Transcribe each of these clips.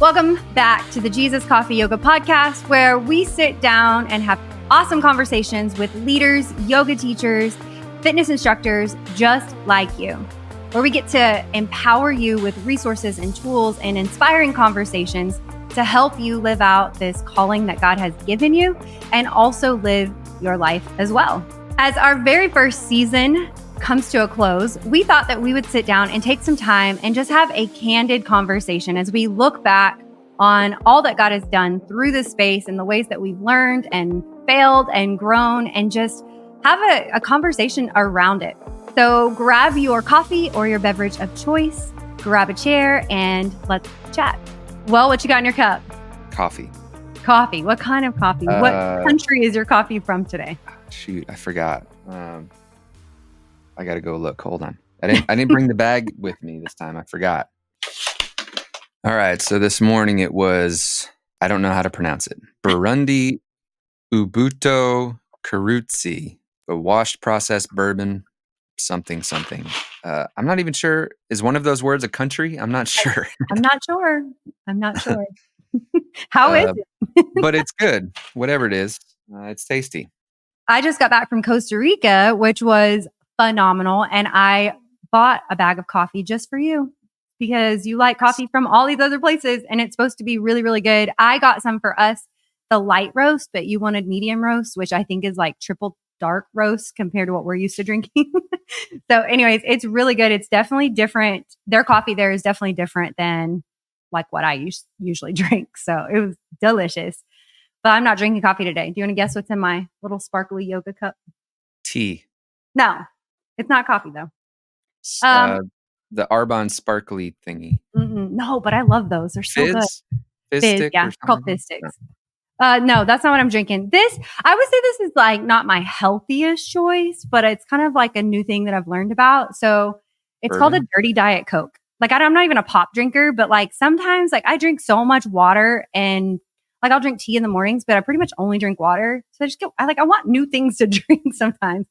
Welcome back to the Jesus Coffee Yoga Podcast, where we sit down and have awesome conversations with leaders, yoga teachers, fitness instructors just like you, where we get to empower you with resources and tools and inspiring conversations to help you live out this calling that God has given you and also live your life as well. As our very first season comes to a close, we thought that we would sit down and take some time and just have a candid conversation as we look back on all that God has done through this space and the ways that we've learned and failed and grown, and just have a conversation around it. So grab your coffee or your beverage of choice, grab a chair, and let's chat. Well, what you got in your cup? Coffee. Coffee. What kind of coffee? What country is your coffee from today? Shoot, I forgot. I gotta go look. Hold on. I didn't bring the bag with me this time. I forgot. All right. So this morning it was, I don't know how to pronounce it. Burundi Ubuto Karutsi, a washed processed bourbon, something. I'm not even sure. Is one of those words a country? I'm not sure. I'm not sure. How is it? But it's good. Whatever it is, it's tasty. I just got back from Costa Rica, which was phenomenal. And I bought a bag of coffee just for you because you like coffee from all these other places and it's supposed to be really, really good. I got some for us, the light roast, but you wanted medium roast, which I think is like triple dark roast compared to what we're used to drinking. So anyways, it's really good. It's definitely different. Their coffee there is definitely different than like what I usually drink. So it was delicious. But I'm not drinking coffee today. Do you want to guess what's in my little sparkly yoga cup? Tea. No, it's not coffee though. The Arbonne sparkly thingy. No, but I love those. They're so good. Fizz, yeah, called Fizz sticks. No, that's not what I'm drinking. I would say this is like not my healthiest choice, but it's kind of like a new thing that I've learned about. So it's called a dirty Diet Coke. Like I'm not even a pop drinker, but like sometimes like I drink so much water and like I'll drink tea in the mornings, but I pretty much only drink water. So I want new things to drink sometimes.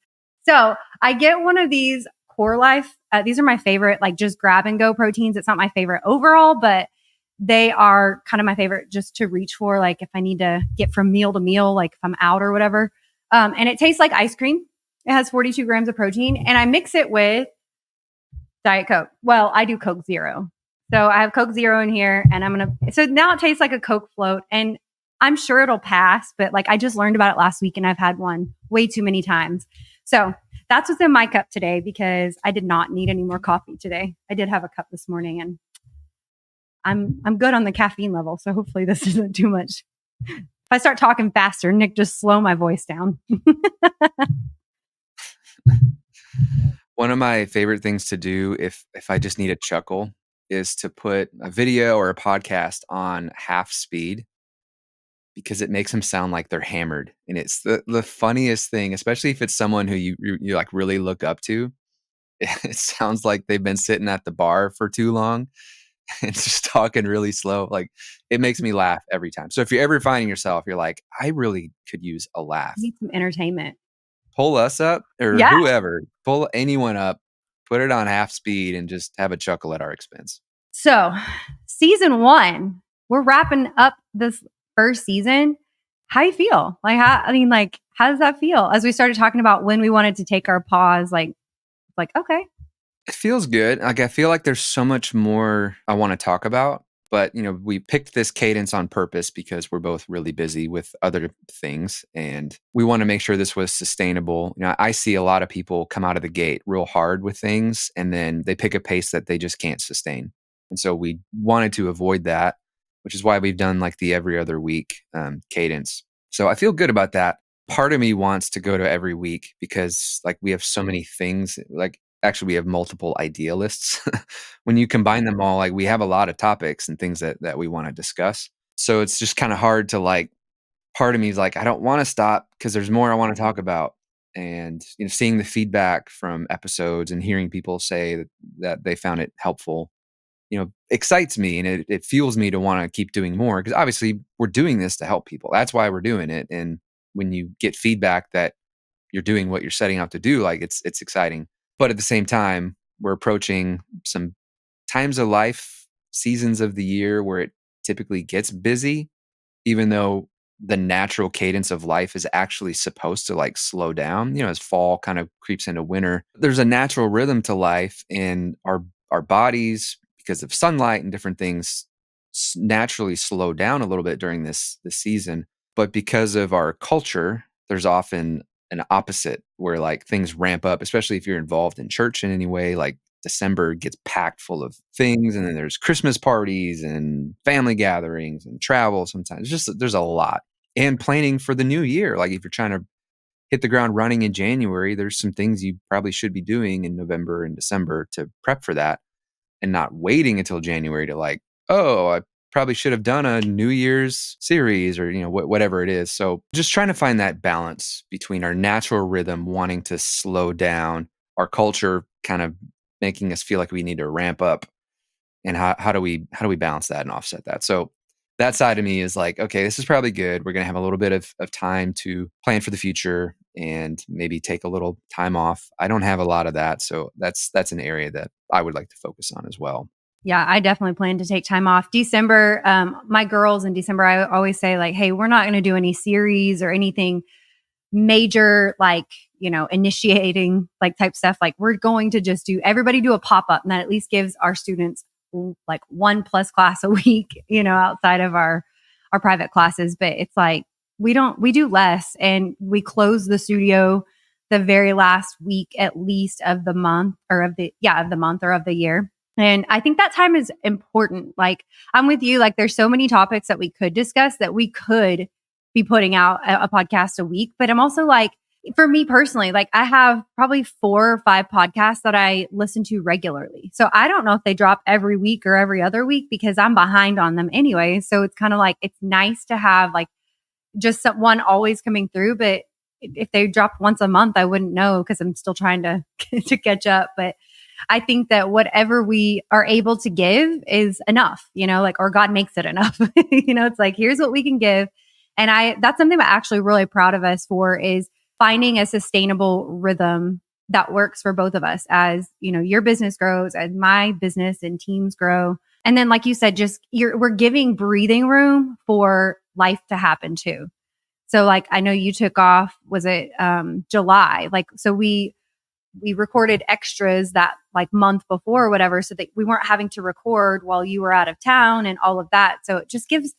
So I get one of these Core Life. These are my favorite, like just grab and go proteins. It's not my favorite overall, but they are kind of my favorite just to reach for, like if I need to get from meal to meal, like if I'm out or whatever. And it tastes like ice cream. It has 42 grams of protein and I mix it with Diet Coke. Well, I do Coke Zero. So I have Coke Zero in here and so now it tastes like a Coke float and I'm sure it'll pass, but like I just learned about it last week and I've had one way too many times. So that's what's in my cup today because I did not need any more coffee today. I did have a cup this morning and I'm good on the caffeine level. So hopefully this isn't too much. If I start talking faster, Nick, just slow my voice down. One of my favorite things to do if I just need a chuckle is to put a video or a podcast on half speed because it makes them sound like they're hammered. And it's the funniest thing, especially if it's someone who you like really look up to. It sounds like they've been sitting at the bar for too long and just talking really slow. Like it makes me laugh every time. So if you're ever finding yourself, you're like, I really could use a laugh. Need some entertainment. Pull us up or whoever, pull anyone up, put it on half speed and just have a chuckle at our expense. So season 1, we're wrapping up this first season. How do you feel? How does that feel? As we started talking about when we wanted to take our pause, like, okay. It feels good. Like, I feel like there's so much more I want to talk about, but we picked this cadence on purpose because we're both really busy with other things and we want to make sure this was sustainable. I see a lot of people come out of the gate real hard with things and then they pick a pace that they just can't sustain. And so we wanted to avoid that, which is why we've done like the every other week cadence. So I feel good about that. Part of me wants to go to every week because like we have so many things, like actually we have multiple idea lists. When you combine them all, like we have a lot of topics and things that we want to discuss. So it's just kind of hard to like, part of me is like, I don't want to stop because there's more I want to talk about. And seeing the feedback from episodes and hearing people say that they found it helpful, excites me and it fuels me to want to keep doing more because obviously we're doing this to help people. That's why we're doing it. And when you get feedback that you're doing what you're setting out to do, like it's exciting. But at the same time, we're approaching some times of life, seasons of the year where it typically gets busy, even though the natural cadence of life is actually supposed to like slow down, as fall kind of creeps into winter. There's a natural rhythm to life, and our bodies, because of sunlight and different things, naturally slow down a little bit during this season. But because of our culture, there's often an opposite where like things ramp up, especially if you're involved in church in any way. Like December gets packed full of things, and then there's Christmas parties and family gatherings and travel sometimes. There's a lot. And planning for the new year. Like if you're trying to hit the ground running in January, there's some things you probably should be doing in November and December to prep for that, and not waiting until January to like, oh, I probably should have done a New Year's series or, whatever it is. So just trying to find that balance between our natural rhythm, wanting to slow down, our culture kind of making us feel like we need to ramp up. And how do we balance that and offset that? So that side of me is like, okay, this is probably good. We're going to have a little bit of time to plan for the future and maybe take a little time off. I don't have a lot of that. So that's an area that I would like to focus on as well. Yeah, I definitely plan to take time off. December, my girls in December, I always say like, hey, we're not going to do any series or anything major, like, initiating like type stuff. Like we're going to just everybody do a pop-up, and that at least gives our students like 1+ class a week, outside of our private classes. But it's like, we do less, and we close the studio the very last week, at least of the month of the month or of the year. And I think that time is important. Like I'm with you. Like there's so many topics that we could discuss, that we could be putting out a podcast a week. But I'm also like, for me personally, like I have probably 4 or 5 podcasts that I listen to regularly. So I don't know if they drop every week or every other week, because I'm behind on them anyway. So it's kind of like, it's nice to have like just one always coming through. But if they dropped once a month, I wouldn't know, because I'm still trying to to catch up. But I think that whatever we are able to give is enough, like, or God makes it enough. It's like, here's what we can give. And that's something I'm actually really proud of us for, is finding a sustainable rhythm that works for both of us, as, your business grows, as my business and teams grow. And then, like you said, we're giving breathing room for life to happen too. So like, I know you took off, was it July? Like, so we recorded extras that like month before or whatever, so that we weren't having to record while you were out of town and all of that. So it just gives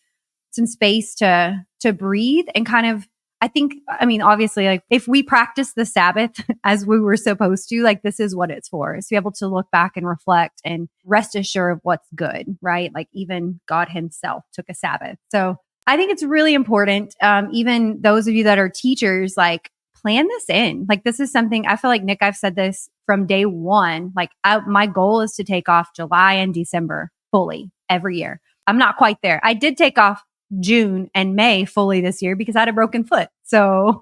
some space to breathe and kind of, I mean, obviously, like if we practice the Sabbath as we were supposed to, like this is what it's for, is to be able to look back and reflect and rest assured of what's good, right? Like even God himself took a Sabbath. So I think it's really important. Even those of you that are teachers, like plan this in. Like this is something I feel like, Nick, I've said this from day one. Like my goal is to take off July and December fully every year. I'm not quite there. I did take off June and May fully this year because I had a broken foot. So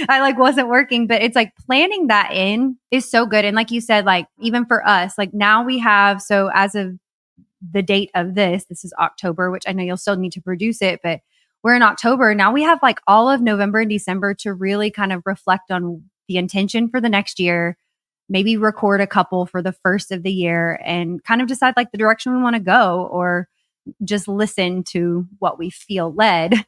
I like wasn't working, but it's like planning that in is so good. And like you said, like even for us, like now we have, so as of the date of this is October, which I know you'll still need to produce it, but we're in October. Now we have like all of November and December to really kind of reflect on the intention for the next year, maybe record a couple for the first of the year and kind of decide like the direction we want to go, or just listen to what we feel led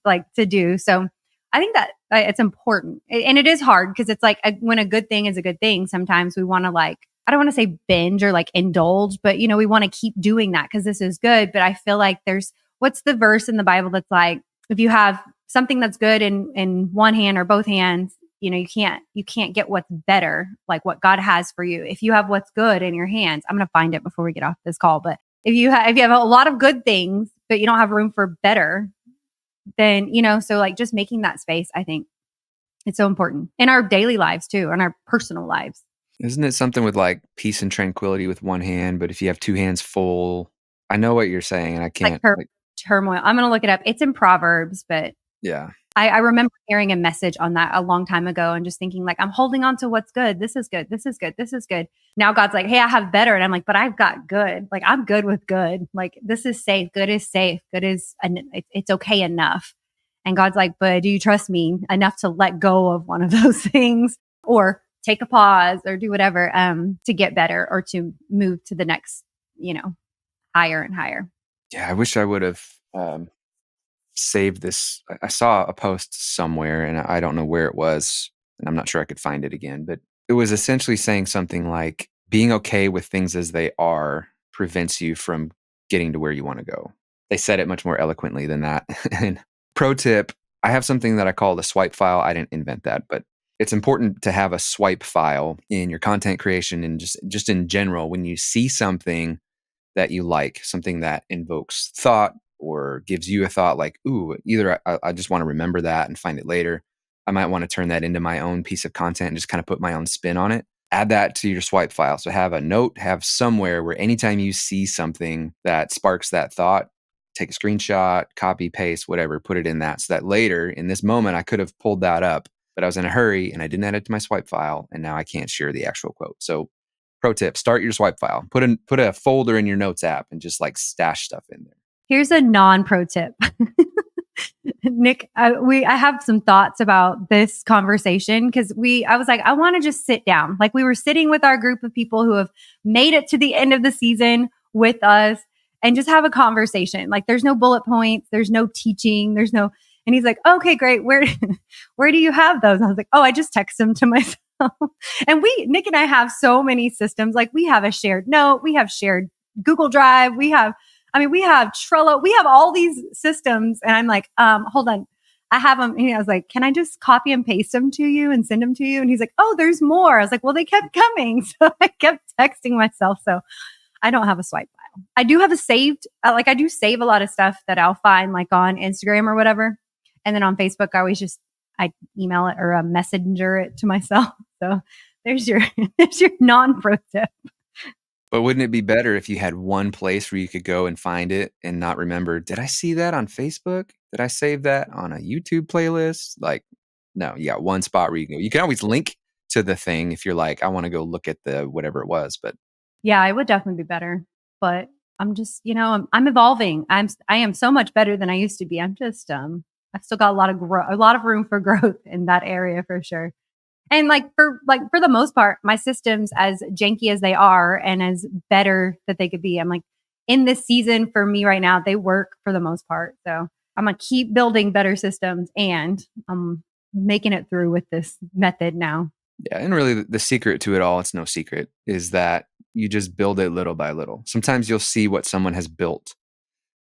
like to do. So I think that it's important, and it is hard because it's like when a good thing is a good thing, sometimes we want to like, I don't want to say binge or like indulge, but we want to keep doing that because this is good. But I feel like what's the verse in the Bible that's like, if you have something that's good in one hand or both hands, you can't get what's better, like what God has for you. If you have what's good in your hands, I'm going to find it before we get off this call. But if you have a lot of good things, but you don't have room for better, then, so like just making that space, I think it's so important in our daily lives too, in our personal lives. Isn't it something with like peace and tranquility with one hand, but if you have 2 hands full, I know what you're saying, and I can't like turmoil. I'm going to look it up. It's in Proverbs, but yeah. I remember hearing a message on that a long time ago and just thinking like, I'm holding on to what's good. This is good. This is good. This is good. Now God's like, hey, I have better. And I'm like, but I've got good. Like I'm good with good. Like this is safe. Good is safe. Good is, it's okay enough. And God's like, but do you trust me enough to let go of one of those things, or take a pause, or do whatever to get better, or to move to the next, higher and higher. Yeah, I wish I would have saved this. I saw a post somewhere and I don't know where it was, and I'm not sure I could find it again, but it was essentially saying something like being okay with things as they are prevents you from getting to where you want to go. They said it much more eloquently than that. And pro tip, I have something that I call the swipe file. I didn't invent that, but it's important to have a swipe file in your content creation and just in general when you see something that you like, something that invokes thought or gives you a thought like, ooh, either I just want to remember that and find it later. I might want to turn that into my own piece of content and just kind of put my own spin on it. Add that to your swipe file. So have a note, have somewhere where anytime you see something that sparks that thought, take a screenshot, copy, paste, whatever, put it in that. So that later in this moment, I could have pulled that up, but I was in a hurry and I didn't add it to my swipe file. And now I can't share the actual quote. So pro tip, start your swipe file. Put a folder in your notes app and just like stash stuff in there. Here's a non-pro tip. Nick, I have some thoughts about this conversation because I was like, I want to just sit down. Like we were sitting with our group of people who have made it to the end of the season with us and just have a conversation. Like there's no bullet points, there's no teaching, and he's like, okay, great. Where do you have those? I was like, oh, I just text them to myself. And Nick and I have so many systems. Like we have a shared note, we have shared Google Drive, we have Trello, we have all these systems. And I'm like, hold on. I have them. And I was like, can I just copy and paste them to you and send them to you? And he's like, oh, there's more. I was like, well, they kept coming. So I kept texting myself. So I don't have a swipe file. I do have a saved, I do save a lot of stuff that I'll find like on Instagram or whatever. And then on Facebook, I email it or messenger it to myself. So there's your non-pro tip. But wouldn't it be better if you had one place where you could go and find it and not remember, did I see that on Facebook? Did I save that on a YouTube playlist? Like, no, you got one spot where you go. You can always link to the thing if you're like, I want to go look at the whatever it was. But yeah, it would definitely be better. But I'm just, I'm evolving. I am so much better than I used to be. I'm just, I've still got a lot of room for growth in that area for sure. And for the most part, my systems, as janky as they are and as better that they could be, I'm like in this season for me right now, they work for the most part. So I'm gonna keep building better systems and I'm making it through with this method now. Yeah, and really the secret to it all, it's no secret, is that you just build it little by little. Sometimes you'll see what someone has built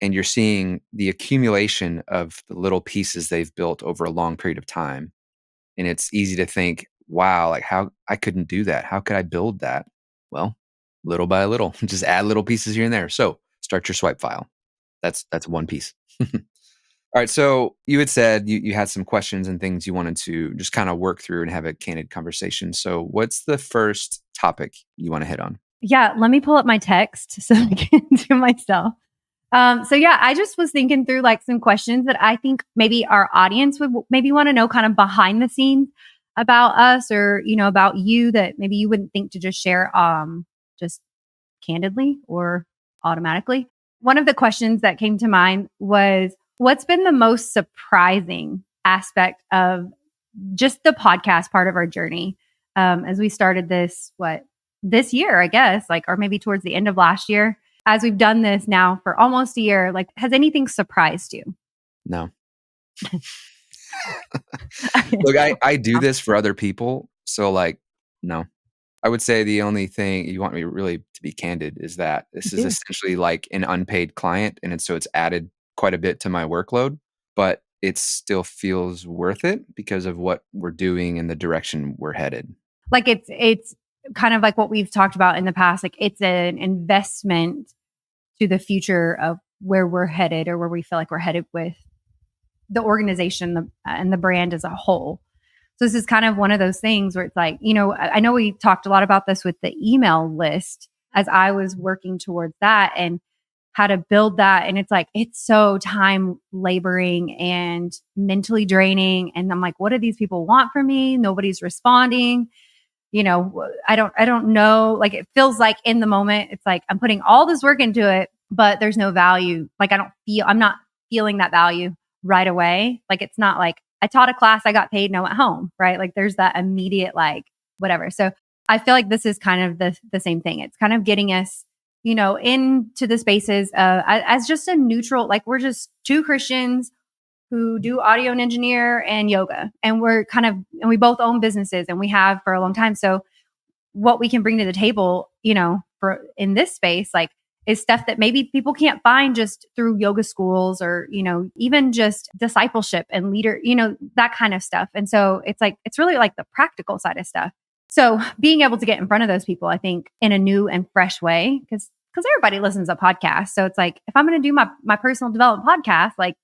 and you're seeing the accumulation of the little pieces they've built over a long period of time. And it's easy to think, wow, like how I couldn't do that. How could I build that? Well, little by little, just add little pieces here and there. So start your swipe file. That's one piece. All right. So you had said you had some questions and things you wanted to just kind of work through and have a candid conversation. So what's the first topic you want to hit on? Yeah, let me pull up my text so I can do myself. So yeah, I just was thinking through like some questions that I think maybe our audience would maybe want to know kind of behind the scenes about us or, about you that maybe you wouldn't think to just share, just candidly or automatically. One of the questions that came to mind was, what's been the most surprising aspect of just the podcast part of our journey? As we started this year, I guess, or maybe towards the end of last year, as we've done this now for almost a year, has anything surprised you? No. Look, I do this for other people. So no. I would say the only thing you want me really to be candid is that this is essentially like an unpaid client. And so it's added quite a bit to my workload, but it still feels worth it because of what we're doing and the direction we're headed. It's kind of like what we've talked about in the past. Like it's an investment to the future of where we're headed or where we feel like we're headed with the organization and the brand as a whole. So this is kind of one of those things where it's like, I know we talked a lot about this with the email list as I was working towards that and how to build that. And it's like, it's so time laboring and mentally draining. And I'm like, what do these people want from me? Nobody's responding. I don't know. Like, it feels like in the moment, it's like I'm putting all this work into it, but there's no value. Like, I'm not feeling that value right away. Like, it's not like I taught a class, I got paid, now at home, right? Like, there's that immediate, whatever. So I feel like this is kind of the same thing. It's kind of getting us into the spaces as just a neutral, like we're just two Christians who do audio and engineer and yoga. And and we both own businesses and we have for a long time. So what we can bring to the table, for in this space, like is stuff that maybe people can't find just through yoga schools or, even just discipleship and leader, that kind of stuff. And so it's really like the practical side of stuff. So being able to get in front of those people, I think in a new and fresh way, because everybody listens to podcasts. So it's like, if I'm going to do my personal development podcast, like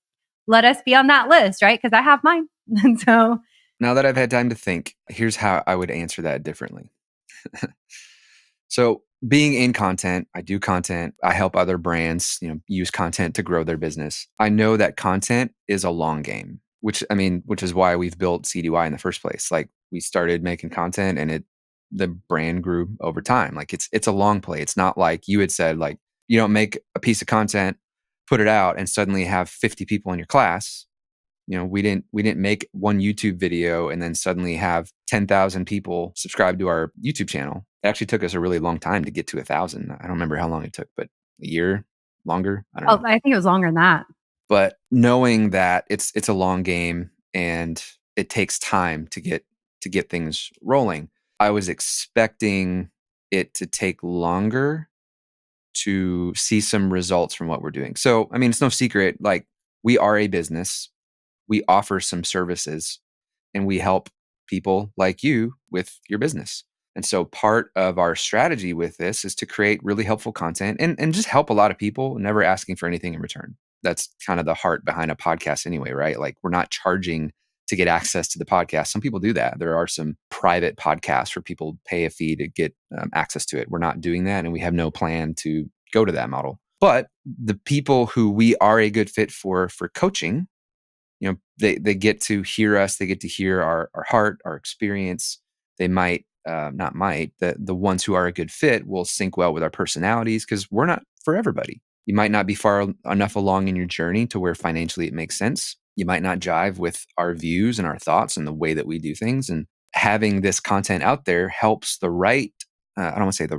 let us be on that list, right? Because I have mine. And so now that I've had time to think, here's how I would answer that differently. So being in content, I do content. I help other brands, use content to grow their business. I know that content is a long game, which is why we've built CDY in the first place. Like we started making content and the brand grew over time. Like it's a long play. It's not like you had said, like you don't make a piece of content, put it out and suddenly have 50 people in your class. We didn't make one YouTube video and then suddenly have 10,000 people subscribe to our YouTube channel. It actually took us a really long time to get to 1,000. I don't remember how long it took, but a year, longer. I don't know. I think it was longer than that. But knowing that it's a long game and it takes time to get things rolling, I was expecting it to take longer to see some results from what we're doing. So, it's no secret, like we are a business. We offer some services and we help people like you with your business. And so part of our strategy with this is to create really helpful content and just help a lot of people, never asking for anything in return. That's kind of the heart behind a podcast anyway, right? Like we're not charging to get access to the podcast. Some people do that. There are some private podcasts where people pay a fee to get access to it. We're not doing that. And we have no plan to go to that model. But the people who we are a good fit for coaching, they get to hear us. They get to hear our heart, our experience. They might, not might, the ones who are a good fit will sync well with our personalities because we're not for everybody. You might not be far enough along in your journey to where financially it makes sense. You might not jive with our views and our thoughts and the way that we do things. And having this content out there helps the right, I don't want to say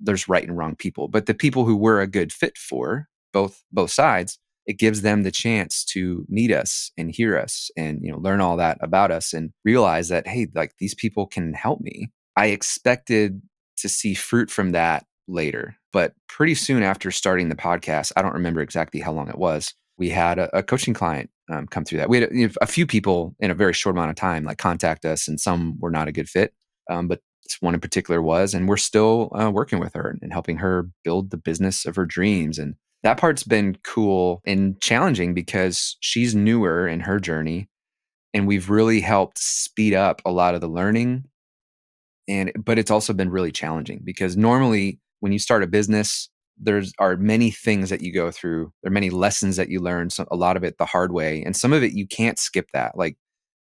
there's right and wrong people, but the people who we're a good fit for, both sides, it gives them the chance to meet us and hear us and learn all that about us and realize that, hey, like these people can help me. I expected to see fruit from that later, but pretty soon after starting the podcast, I don't remember exactly how long it was, we had a coaching client come through that. We had a few people in a very short amount of time like contact us, and some were not a good fit, but this one in particular was, and we're still working with her and helping her build the business of her dreams. And that part's been cool and challenging because she's newer in her journey and we've really helped speed up a lot of the learning. But it's also been really challenging because normally when you start a business, are many things that you go through. There are many lessons that you learn, a lot of it the hard way. And some of it, you can't skip that. Like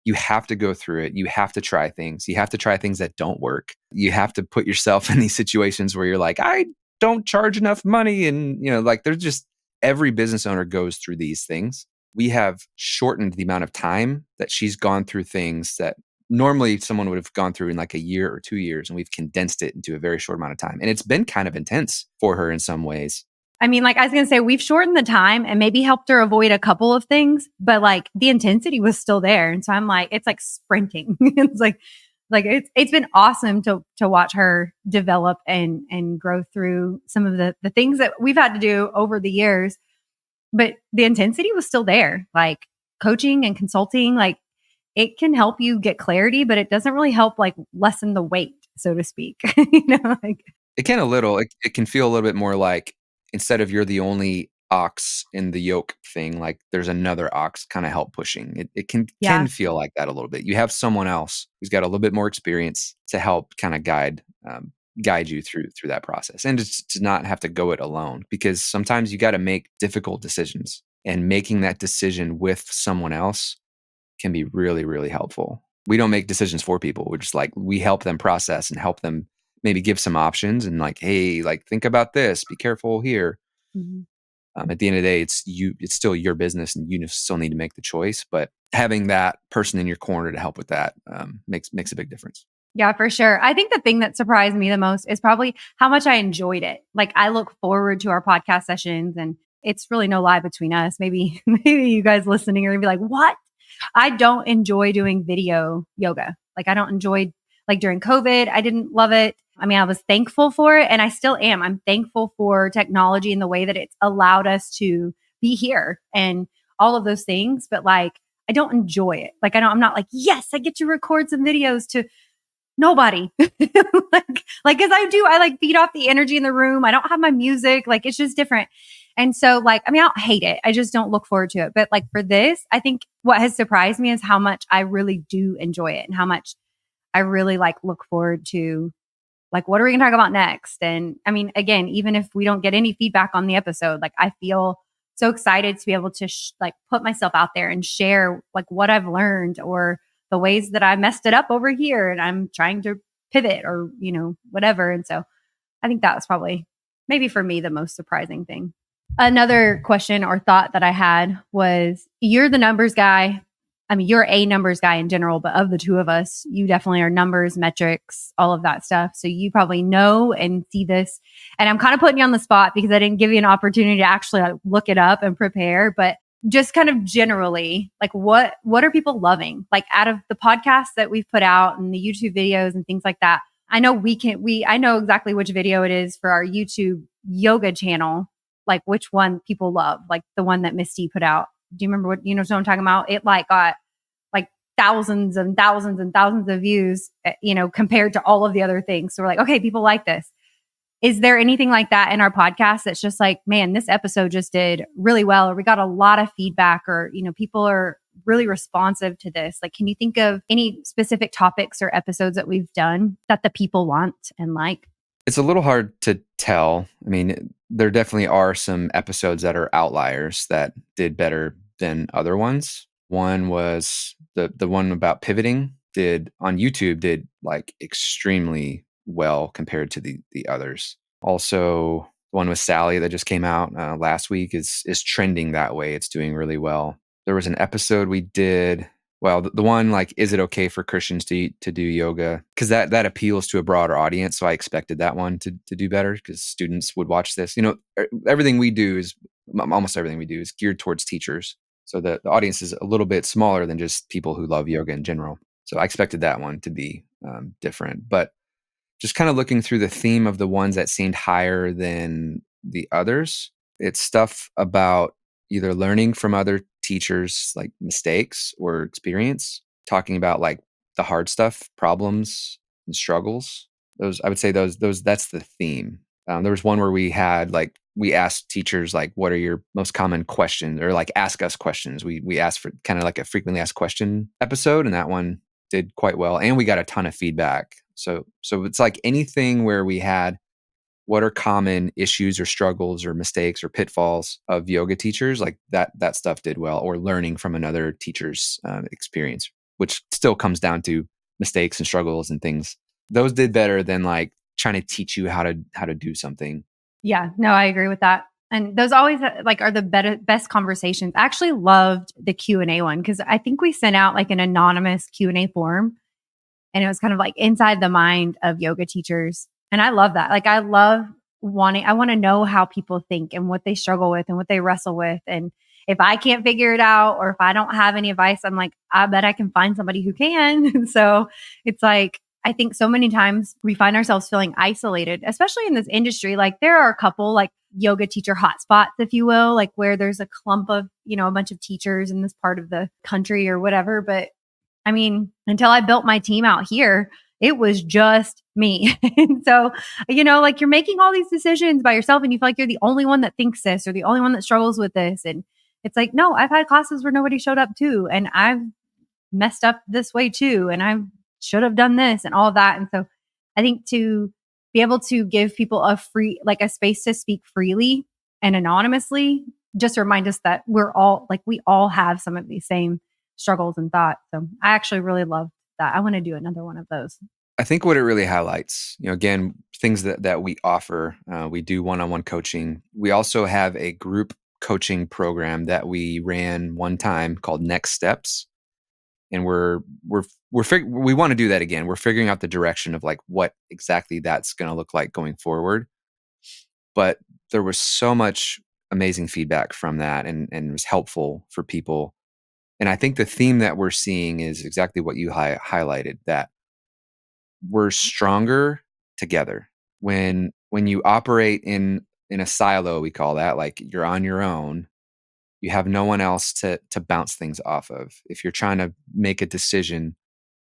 you have to go through it. You have to try things. You have to try things that don't work. You have to put yourself in these situations where you're like, I don't charge enough money. And, like there's just every business owner goes through these things. We have shortened the amount of time that she's gone through things that normally someone would have gone through in like a year or 2 years. And we've condensed it into a very short amount of time. And it's been kind of intense for her in some ways. Like I was going to say, we've shortened the time and maybe helped her avoid a couple of things, but like the intensity was still there. And so I'm like, it's like sprinting. It's like it's been awesome to watch her develop and grow through some of the things that we've had to do over the years. But the intensity was still there. Like coaching and consulting, like it can help you get clarity, but it doesn't really help like lessen the weight, so to speak. Like it can a little. It can feel a little bit more like instead of you're the only ox in the yoke thing, like there's another ox kind of help pushing. It can feel like that a little bit. You have someone else who's got a little bit more experience to help kind of guide you through that process, and to not have to go it alone, because sometimes you got to make difficult decisions, and making that decision with someone else can be really, really helpful. We don't make decisions for people. We're just like, we help them process and help them maybe give some options and like, hey, like think about this, be careful here. mm-hmm. At the end of the day, it's still your business and you still need to make the choice, but having that person in your corner to help with that makes a big difference. Yeah, for sure. I think the thing that surprised me the most is probably how much I enjoyed it. Like I look forward to our podcast sessions and it's really no lie between us. Maybe maybe you guys listening are gonna be like, "What?" I don't enjoy doing video yoga. Like I don't enjoy like during COVID, I didn't love it. I mean, I was thankful for it and I still am. I'm thankful for technology and the way that it's allowed us to be here and all of those things, but like I don't enjoy it. Like I'm not like, "Yes, I get to record some videos to nobody." like as I do, I like feed off the energy in the room. I don't have my music. Like it's just different. And so like, I mean, I don't hate it. I just don't look forward to it. But like for this, I think what has surprised me is how much I really do enjoy it and how much I really like look forward to like, what are we going to talk about next? And I mean, again, even if we don't get any feedback on the episode, like I feel so excited to be able to like put myself out there and share like what I've learned or the ways that I messed it up over here and I'm trying to pivot or, whatever. And so I think that was probably maybe for me the most surprising thing. Another question or thought that I had was you're the numbers guy. I mean, you're a numbers guy in general, but of the two of us, you definitely are numbers, metrics, all of that stuff. So you probably know and see this. And I'm kind of putting you on the spot because I didn't give you an opportunity to actually like, look it up and prepare. But just kind of generally, like what are people loving? Like out of the podcasts that we've put out and the YouTube videos and things like that. I know I know exactly which video it is for our YouTube yoga channel, like which one people love, like the one that Misty put out. Do you remember what I'm talking about? It like got like thousands and thousands and thousands of views, compared to all of the other things. So we're like, okay, people like this. Is there anything like that in our podcast that's just like, man, this episode just did really well, or we got a lot of feedback, or, people are really responsive to this? Like, can you think of any specific topics or episodes that we've done that the people want and like? It's a little hard to tell. I mean, there definitely are some episodes that are outliers that did better than other ones. One was the one about pivoting on YouTube did like extremely well compared to the others. Also, one with Sally that just came out last week is trending that way. It's doing really well. There was an episode we did. Well, the one like, is it okay for Christians to do yoga? Because that appeals to a broader audience. So I expected that one to do better because students would watch this. Everything we do is almost everything we do is geared towards teachers. So the audience is a little bit smaller than just people who love yoga in general. So I expected that one to be different. But just kind of looking through the theme of the ones that seemed higher than the others, it's stuff about either learning from other teachers, like mistakes or experience, talking about like the hard stuff, problems and struggles. I would say those, that's the theme. There was one where we asked teachers, like, what are your most common questions, or like ask us questions. We asked for kind of like a frequently asked question episode, and that one did quite well. And we got a ton of feedback. So it's like anything where we had what are common issues or struggles or mistakes or pitfalls of yoga teachers, like that stuff did well, or learning from another teacher's experience, which still comes down to mistakes and struggles and things. Those did better than like trying to teach you how to do something. Yeah, no, I agree with that. And those always like are the best conversations. I actually loved the Q&A one because I think we sent out like an anonymous Q&A form, and it was kind of like inside the mind of yoga teachers. And I love that. Like I want to know how people think and what they struggle with and what they wrestle with. And if I can't figure it out, or if I don't have any advice, I'm like, I bet I can find somebody who can. And so it's like, I think so many times we find ourselves feeling isolated, especially in this industry. Like there are a couple like yoga teacher hotspots, if you will, like where there's a clump of, a bunch of teachers in this part of the country or whatever. But I mean, until I built my team out here, it was just me. And so, like you're making all these decisions by yourself and you feel like you're the only one that thinks this or the only one that struggles with this. And it's like, no, I've had classes where nobody showed up too. And I've messed up this way too. And I should have done this and all of that. And so I think to be able to give people a space to speak freely and anonymously just remind us that we all have some of these same struggles and thoughts. So I actually really love that. I want to do another one of those. I think what it really highlights, again, things that we offer, we do one-on-one coaching. We also have a group coaching program that we ran one time called Next Steps. And we want to do that again. We're figuring out the direction of like what exactly that's going to look like going forward. But there was so much amazing feedback from that, and it was helpful for people. And I think the theme that we're seeing is exactly what you highlighted, that we're stronger together. When you operate in a silo, we call that, like you're on your own, you have no one else to bounce things off of. If you're trying to make a decision,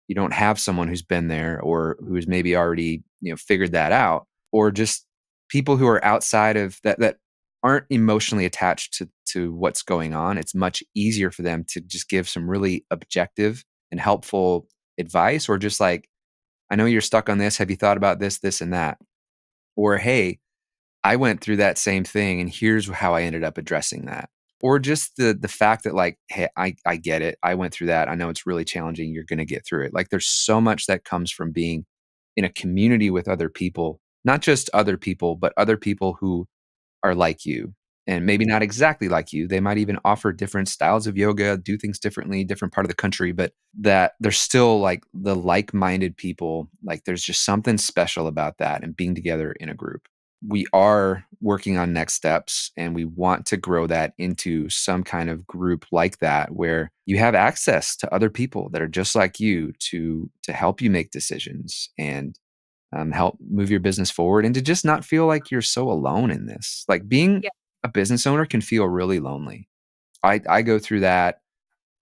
you don't have someone who's been there or who's maybe already, figured that out, or just people who are outside of that aren't emotionally attached to what's going on. It's much easier for them to just give some really objective and helpful advice, or just like, I know you're stuck on this. Have you thought about this, this, and that? Or, hey, I went through that same thing and here's how I ended up addressing that. Or just the fact that like, hey, I get it. I went through that. I know it's really challenging. You're going to get through it. Like there's so much that comes from being in a community with other people, not just other people, but other people who are like you and maybe not exactly like you. They might even offer different styles of yoga, do things differently, different part of the country, but that they're still like the like-minded people. Like there's just something special about that and being together in a group. We are working on next steps and we want to grow that into some kind of group like that where you have access to other people that are just like you to help you make decisions and help move your business forward, and to just not feel like you're so alone in this. Like being Yeah. a business owner can feel really lonely. I go through that,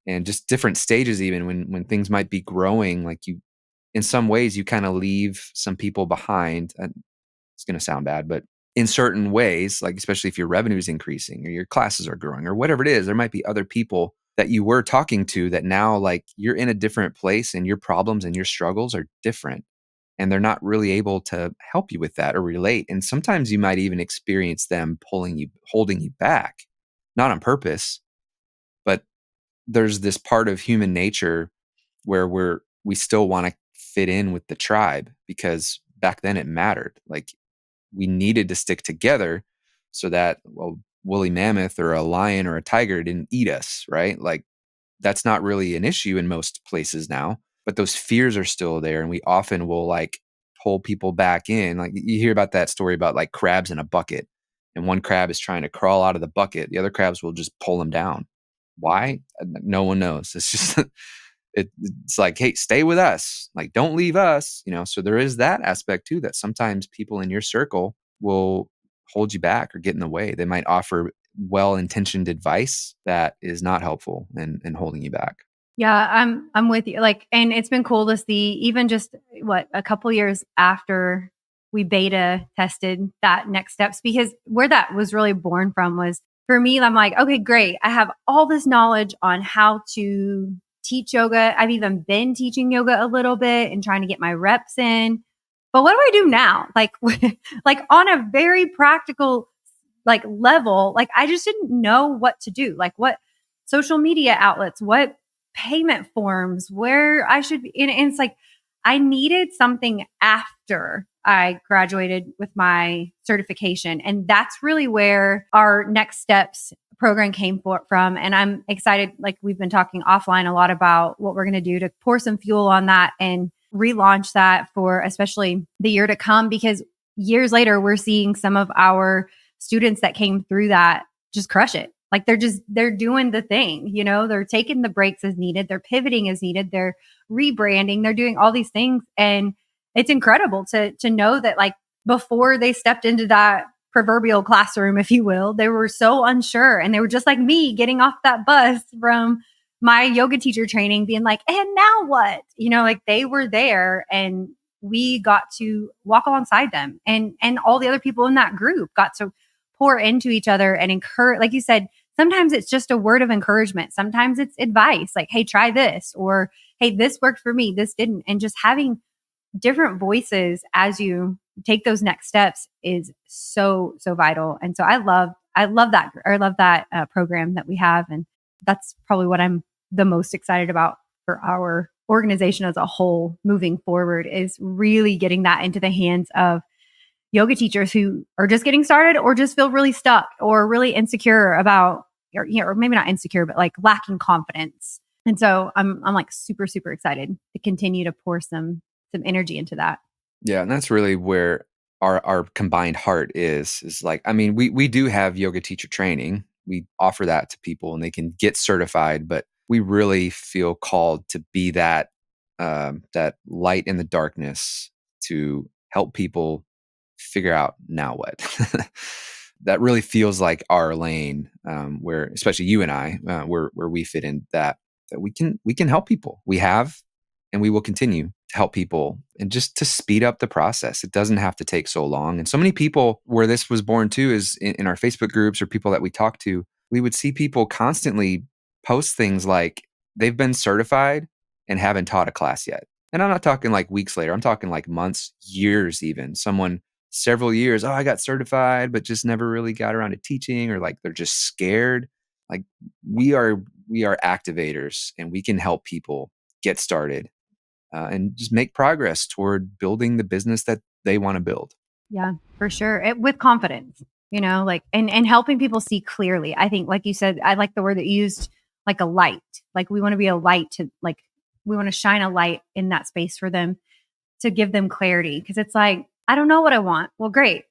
and just different stages, even when things might be growing, like you, in some ways you kind of leave some people behind. And it's going to sound bad, but in certain ways, like especially if your revenue is increasing or your classes are growing or whatever it is, there might be other people that you were talking to that now like you're in a different place and your problems and your struggles are different, and they're not really able to help you with that or relate. And sometimes you might even experience them holding you back, not on purpose, but there's this part of human nature where we still want to fit in with the tribe, because back then it mattered. Like we needed to stick together so that, well, woolly mammoth or a lion or a tiger didn't eat us, right? Like that's not really an issue in most places now, but those fears are still there. And we often will like pull people back in. Like you hear about that story about like crabs in a bucket, and one crab is trying to crawl out of the bucket. The other crabs will just pull them down. Why? No one knows. It's just, it's like, hey, stay with us. Like, don't leave us, So there is that aspect too, that sometimes people in your circle will hold you back or get in the way. They might offer well-intentioned advice that is not helpful and holding you back. Yeah, I'm with you. Like, and it's been cool to see even just a couple years after we beta tested that next steps, because where that was really born from was for me, I'm like, okay, great. I have all this knowledge on how to teach yoga. I've even been teaching yoga a little bit and trying to get my reps in. But what do I do now? Like, like on a very practical like level, like I just didn't know what to do. Like what social media outlets, what payment forms, where I should be. And it's like, I needed something after I graduated with my certification. And that's really where our next steps program came from. And I'm excited. Like we've been talking offline a lot about what we're going to do to pour some fuel on that and relaunch that for especially the year to come, because years later, we're seeing some of our students that came through that just crush it. Like they're doing the thing, they're taking the breaks as needed. They're pivoting as needed. They're rebranding. They're doing all these things. And it's incredible to know that like before they stepped into that proverbial classroom, if you will, they were so unsure. And they were just like me getting off that bus from my yoga teacher training being like, and now what? Like they were there and we got to walk alongside them, and all the other people in that group got to pour into each other and encourage. Like you said, sometimes it's just a word of encouragement. Sometimes it's advice like, hey, try this, or hey, this worked for me, this didn't. And just having different voices as you take those next steps is so vital. And so I love that program that we have. And that's probably what I'm the most excited about for our organization as a whole moving forward, is really getting that into the hands of yoga teachers who are just getting started or just feel really stuck or really insecure about, or maybe not insecure, but like lacking confidence. And so I'm like super, super excited to continue to pour some energy into that. Yeah, and that's really where our combined heart is like, I mean, we do have yoga teacher training. We offer that to people and they can get certified, but we really feel called to be that light in the darkness to help people figure out now what. That really feels like our lane, where especially you and I, where we fit in that we can help people. We have, and we will continue to help people, and just to speed up the process. It doesn't have to take so long. And so many people, where this was born too, is in our Facebook groups or people that we talk to. We would see people constantly post things like they've been certified and haven't taught a class yet. And I'm not talking like weeks later. I'm talking like months, years, even. Someone several years, oh, I got certified, but just never really got around to teaching, or like they're just scared. Like we are activators, and we can help people get started, and just make progress toward building the business that they want to build. Yeah, for sure. With confidence, like, and helping people see clearly. I think, like you said, I like the word that you used, like a light. Like we want to be a light to, like, we want to shine a light in that space for them to give them clarity. Cause it's like, I don't know what I want. Well, great.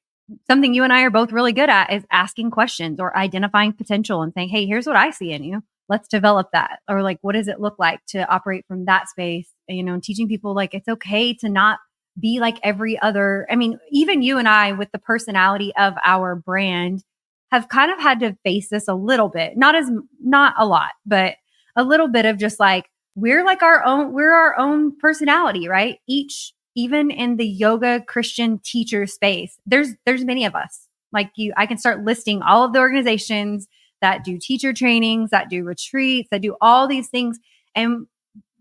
Something you and I are both really good at is asking questions or identifying potential and saying, hey, here's what I see in you. Let's develop that. Or like, what does it look like to operate from that space? And teaching people like it's okay to not be like every other. I mean, even you and I, with the personality of our brand, have kind of had to face this a little bit. Not a lot, but a little bit of just like, we're our own personality, right? Even in the yoga Christian teacher space, there's many of us. Like I can start listing all of the organizations that do teacher trainings, that do retreats, that do all these things. And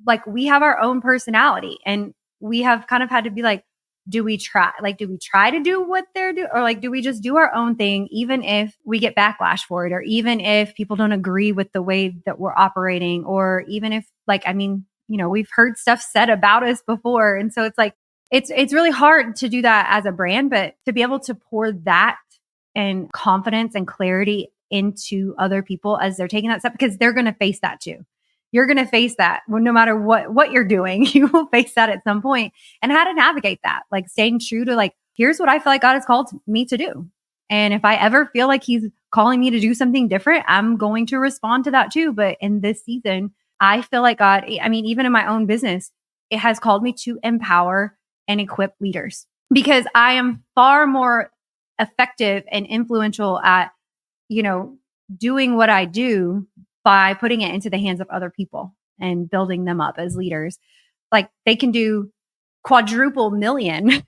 like we have our own personality, and we have kind of had to be like, do we try to do what they're doing, or like do we just do our own thing, even if we get backlash for it, or even if people don't agree with the way that we're operating, or even if, like, I mean, we've heard stuff said about us before. And so it's like it's really hard to do that as a brand, but to be able to pour that and confidence and clarity into other people as they're taking that step, because they're going to face that too. You're going to face that no matter what you're doing, you will face that at some point, and how to navigate that, like staying true to like, here's what I feel like God has called me to do. And if I ever feel like he's calling me to do something different, I'm going to respond to that too. But in this season, I feel like God, I mean, even in my own business, it has called me to empower and equip leaders, because I am far more effective and influential at, doing what I do by putting it into the hands of other people and building them up as leaders. Like they can do quadruple million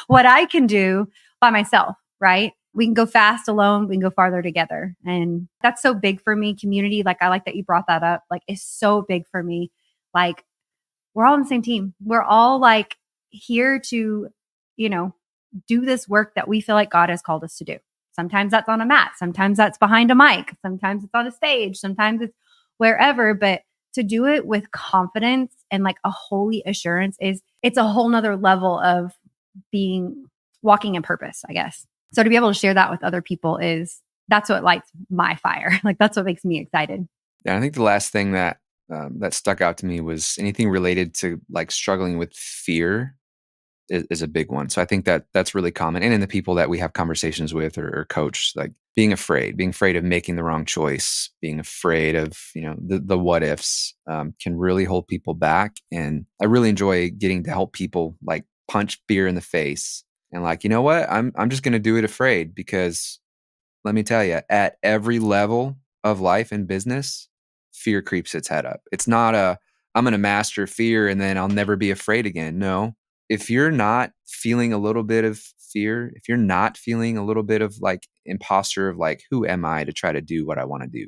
what I can do by myself, right? We can go fast alone, we can go farther together. And that's so big for me. Community, like I like that you brought that up, like it's so big for me. Like we're all on the same team. We're all like here to, do this work that we feel like God has called us to do. Sometimes that's on a mat. Sometimes that's behind a mic. Sometimes it's on a stage. Sometimes it's wherever. But to do it with confidence and like a holy assurance it's a whole nother level of walking in purpose, I guess. So to be able to share that with other people that's what lights my fire. Like that's what makes me excited. Yeah, I think the last thing that stuck out to me was anything related to like struggling with fear is a big one. So I think that's really common. And in the people that we have conversations with or coach, like being afraid of making the wrong choice, being afraid of, the what ifs, can really hold people back. And I really enjoy getting to help people like punch fear in the face and like, you know what, I'm just going to do it afraid, because let me tell you, at every level of life and business, fear creeps its head up. It's not I'm going to master fear and then I'll never be afraid again. No, if you're not feeling a little bit of fear, if you're not feeling a little bit of like imposter of like, who am I to try to do what I want to do?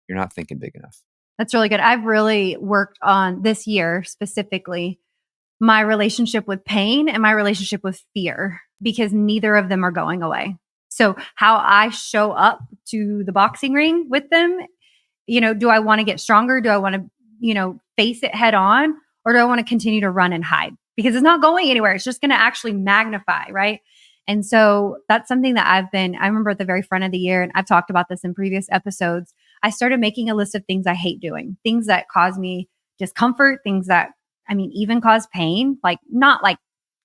You're not thinking big enough. That's really good. I've really worked on this year specifically my relationship with pain and my relationship with fear, because neither of them are going away. So how I show up to the boxing ring with them, do I want to get stronger? Do I want to, face it head on? Or do I want to continue to run and hide? Because it's not going anywhere. It's just going to actually magnify, right? And so that's something that I remember at the very front of the year, and I've talked about this in previous episodes, I started making a list of things I hate doing, things that cause me discomfort, things that, I mean, even cause pain, like not like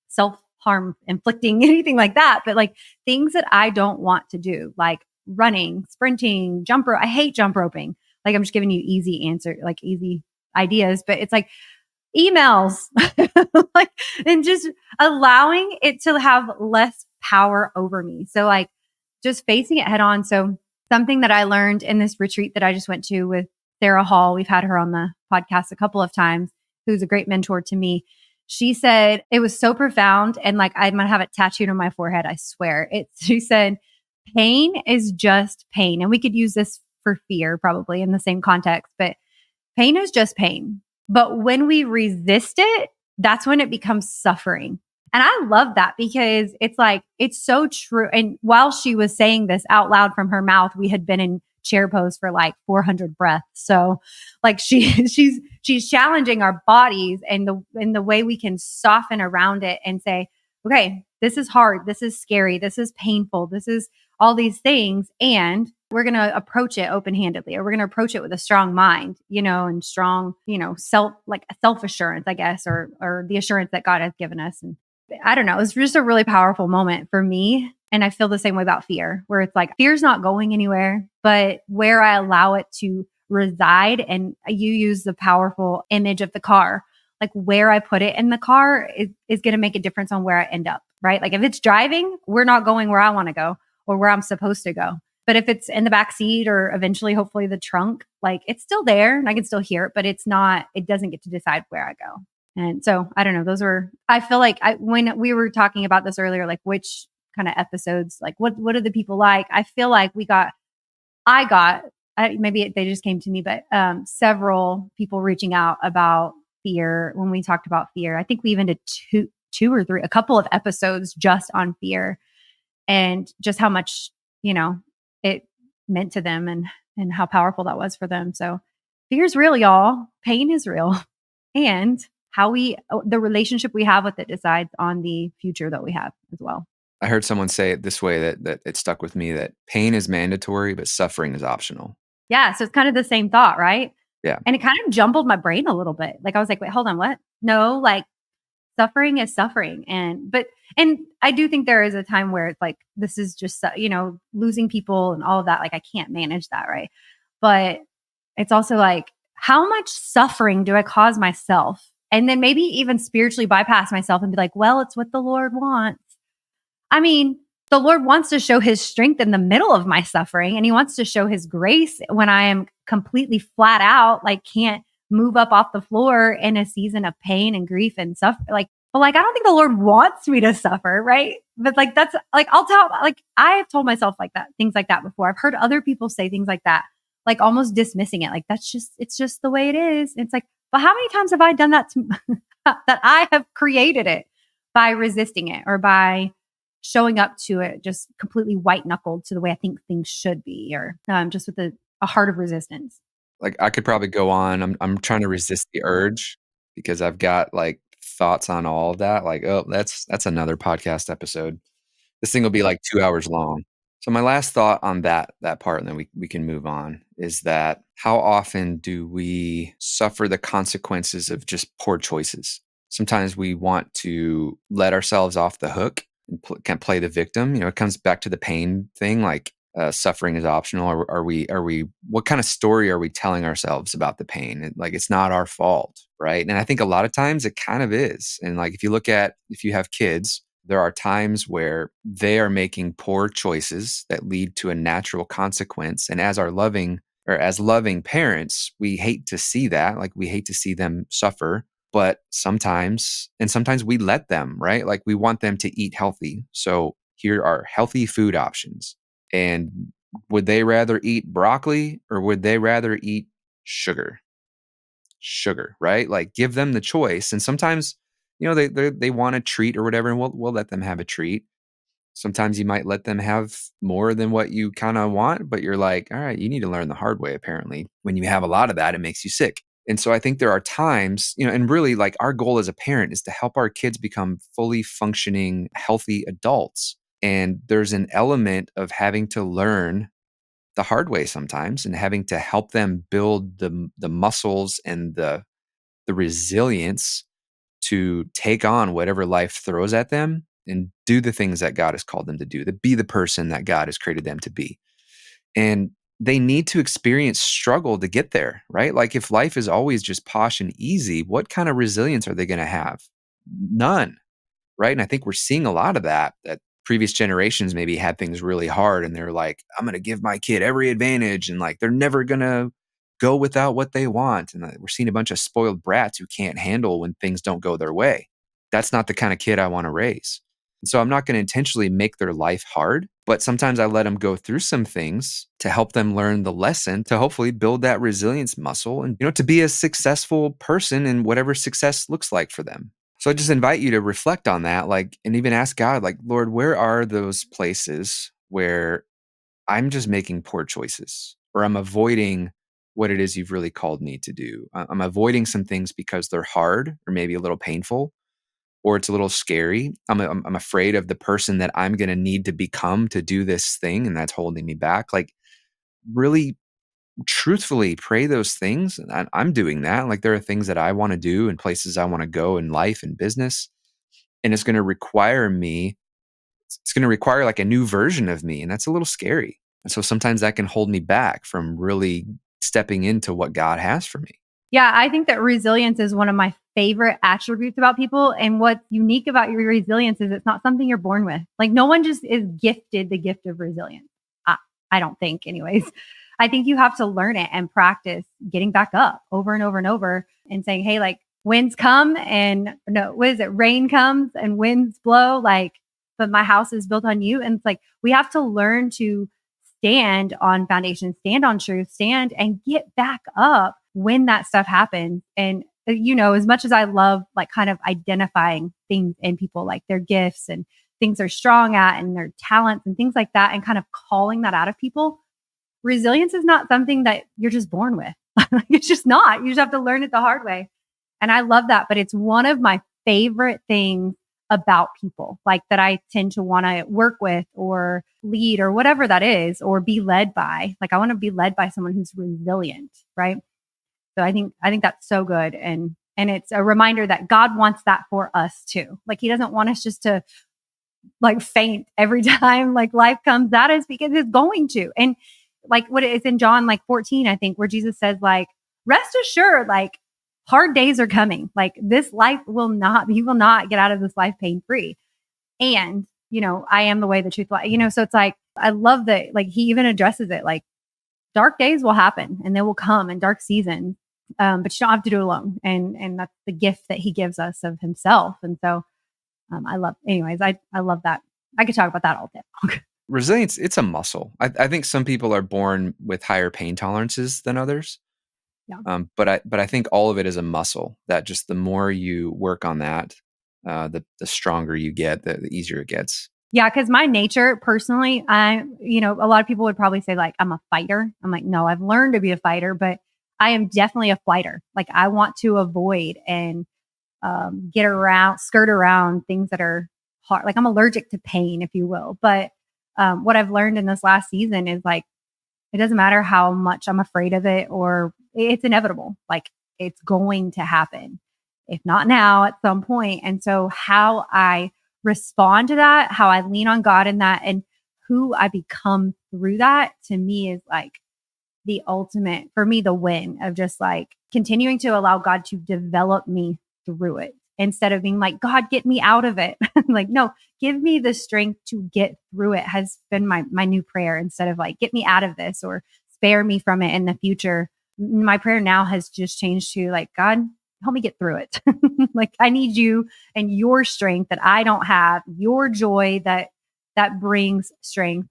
self harm inflicting, anything like that, but like things that I don't want to do, like running, sprinting, jump rope. I hate jump roping. Like I'm just giving you easy answer, like easy ideas, but it's like emails, like, and just allowing it to have less power over me. So like just facing it head on. So something that I learned in this retreat that I just went to with Sarah Hall, we've had her on the podcast a couple of times, who's a great mentor to me. She said it was so profound, and like I'm gonna have it tattooed on my forehead. I swear. She said, pain is just pain. And we could use this for fear probably in the same context, but pain is just pain. But when we resist it, that's when it becomes suffering. And I love that because it's like, it's so true. And while she was saying this out loud from her mouth, we had been in chair pose for like 400 breaths. So like she's challenging our bodies and the way we can soften around it and say, okay, this is hard. This is scary. This is painful. This is all these things. And we're going to approach it open-handedly, or we're going to approach it with a strong mind, and strong, self-assurance, I guess, or the assurance that God has given us. And I don't know, it's just a really powerful moment for me. And I feel the same way about fear, where it's like fear's not going anywhere, but where I allow it to reside. And you use the powerful image of the car, like where I put it in the car is going to make a difference on where I end up, right? Like if it's driving, we're not going where I want to go or where I'm supposed to go. But if it's in the back seat or eventually, hopefully the trunk, like it's still there and I can still hear it, but it doesn't get to decide where I go. And so I don't know, I feel like when we were talking about this earlier, like which kind of episodes, like what do the people like? I feel like maybe they just came to me, but several people reaching out about fear when we talked about fear. I think we even did two or three, a couple of episodes just on fear and just how much, it meant to them and how powerful that was for them. So fear's real, y'all. Pain is real. And the relationship we have with it decides on the future that we have as well. I heard someone say it this way that it stuck with me, that pain is mandatory, but suffering is optional. Yeah. So it's kind of the same thought, right? Yeah. And it kind of jumbled my brain a little bit. Like I was like, wait, hold on, what? No, like suffering is suffering. And I do think there is a time where it's like, this is just, losing people and all of that. Like I can't manage that. Right. But it's also like, how much suffering do I cause myself? And then maybe even spiritually bypass myself and be like, well, it's what the Lord wants. I mean, the Lord wants to show his strength in the middle of my suffering. And he wants to show his grace when I am completely flat out, like can't move up off the floor in a season of pain and grief and suffer. But I don't think the Lord wants me to suffer, right? But like, that's like, I have told myself like that, things like that before. I've heard other people say things like that, like almost dismissing it. Like, it's just the way it is. It's like, but how many times have I done that that I have created it by resisting it or by showing up to it, just completely white knuckled to the way I think things should be, or just with a heart of resistance. Like I could probably go on. I'm trying to resist the urge because I've got like thoughts on all of that. Like, oh, that's another podcast episode. This thing will be like 2 hours long. So my last thought on that part, and then we can move on, is that how often do we suffer the consequences of just poor choices? Sometimes we want to let ourselves off the hook and can play the victim. It comes back to the pain thing, like suffering is optional. Are we? What kind of story are we telling ourselves about the pain? Like it's not our fault, right? And I think a lot of times it kind of is. And like if you have kids, there are times where they are making poor choices that lead to a natural consequence. And as loving parents, we hate to see that. Like we hate to see them suffer. But sometimes we let them, right? Like we want them to eat healthy. So here are healthy food options. And would they rather eat broccoli or would they rather eat sugar? Sugar, right? Like give them the choice. And sometimes, they want a treat or whatever, and we'll let them have a treat. Sometimes you might let them have more than what you kind of want, but you're like, all right, you need to learn the hard way. Apparently, when you have a lot of that, it makes you sick. And so I think there are times, and really like our goal as a parent is to help our kids become fully functioning, healthy adults. And there's an element of having to learn the hard way sometimes, and having to help them build the muscles and the resilience to take on whatever life throws at them and do the things that God has called them to do, to be the person that God has created them to be. And they need to experience struggle to get there, right? Like if life is always just posh and easy, what kind of resilience are they going to have? None, right? And I think we're seeing a lot of that previous generations maybe had things really hard and they're like, I'm going to give my kid every advantage and like they're never going to go without what they want. And we're seeing a bunch of spoiled brats who can't handle when things don't go their way. That's not the kind of kid I want to raise. And so I'm not going to intentionally make their life hard, but sometimes I let them go through some things to help them learn the lesson to hopefully build that resilience muscle and, to be a successful person in whatever success looks like for them. So I just invite you to reflect on that, and even ask God, Lord, where are those places where I'm just making poor choices or I'm avoiding what it is you've really called me to do? I'm avoiding some things because they're hard or maybe a little painful, or it's a little scary. I'm afraid of the person that I'm going to need to become to do this thing, and that's holding me back. Really truthfully pray those things. And I'm doing that. There are things that I want to do and places I want to go in life and business. And it's going to require like a new version of me. And that's a little scary. And so sometimes that can hold me back from really stepping into what God has for me. Yeah, I think that resilience is one of my favorite attributes about people. And what's unique about your resilience is it's not something you're born with. No one just is gifted the gift of resilience. I don't think, anyways. I think you have to learn it and practice getting back up over and over and over and saying, hey, winds come and rain comes and winds blow, but my house is built on you. And it's we have to learn to stand on foundation, stand on truth, stand and get back up when that stuff happens. And, as much as I love kind of identifying things in people, their gifts and things they're strong at and their talents and things like that, and kind of calling that out of people, resilience is not something that you're just born with. It's just not. You just have to learn it the hard way. And I love that. But it's one of my favorite things about people, that I tend to want to work with or lead or whatever that is, or be led by. I want to be led by someone who's resilient, right? So I think that's so good. And it's a reminder that God wants that for us too. He doesn't want us just to faint every time life comes at us, because it's going to. And what it's in John 14, I think, where Jesus says rest assured, hard days are coming. This life you will not get out of this life pain free. And, I am the way, the truth, so it's I love that, he even addresses it, dark days will happen and they will come, in dark seasons. But you don't have to do it alone. And that's the gift that he gives us of himself. And so I love that. I could talk about that all day long. Resilience, it's a muscle. I think some people are born with higher pain tolerances than others. Yeah. But I think all of it is a muscle that just the more you work on that, the stronger you get, the easier it gets. Yeah, because my nature personally, a lot of people would probably say I'm a fighter. I'm no, I've learned to be a fighter, but I am definitely a flighter. I want to avoid and skirt around things that are hard. I'm allergic to pain, if you will. But what I've learned in this last season is it doesn't matter how much I'm afraid of it, or it's inevitable. It's going to happen, if not now, at some point. And so how I respond to that, how I lean on God in that, and who I become through that, to me is the ultimate, for me, the win of just continuing to allow God to develop me through it, instead of being God, get me out of it. No, give me the strength to get through it, has been my new prayer, instead of get me out of this or spare me from it in the future. My prayer now has just changed to God, help me get through it. I need you and your strength that I don't have, your joy that brings strength.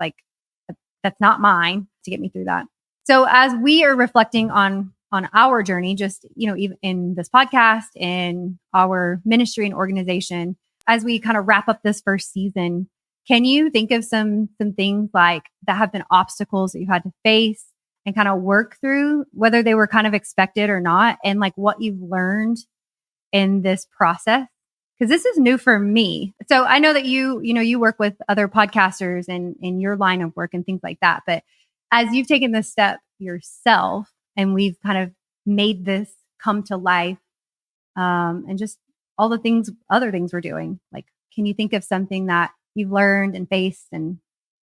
That's not mine, to get me through that. So as we are reflecting on our journey, just, even in this podcast, in our ministry and organization, as we kind of wrap up this first season, can you think of some things that have been obstacles that you had to face and kind of work through, whether they were kind of expected or not, and what you've learned in this process? Because this is new for me. So I know that you work with other podcasters and in your line of work and things like that, but as you've taken this step yourself and we've kind of made this come to life, and just all the things, other things we're doing, like, can you think of something that you've learned and faced and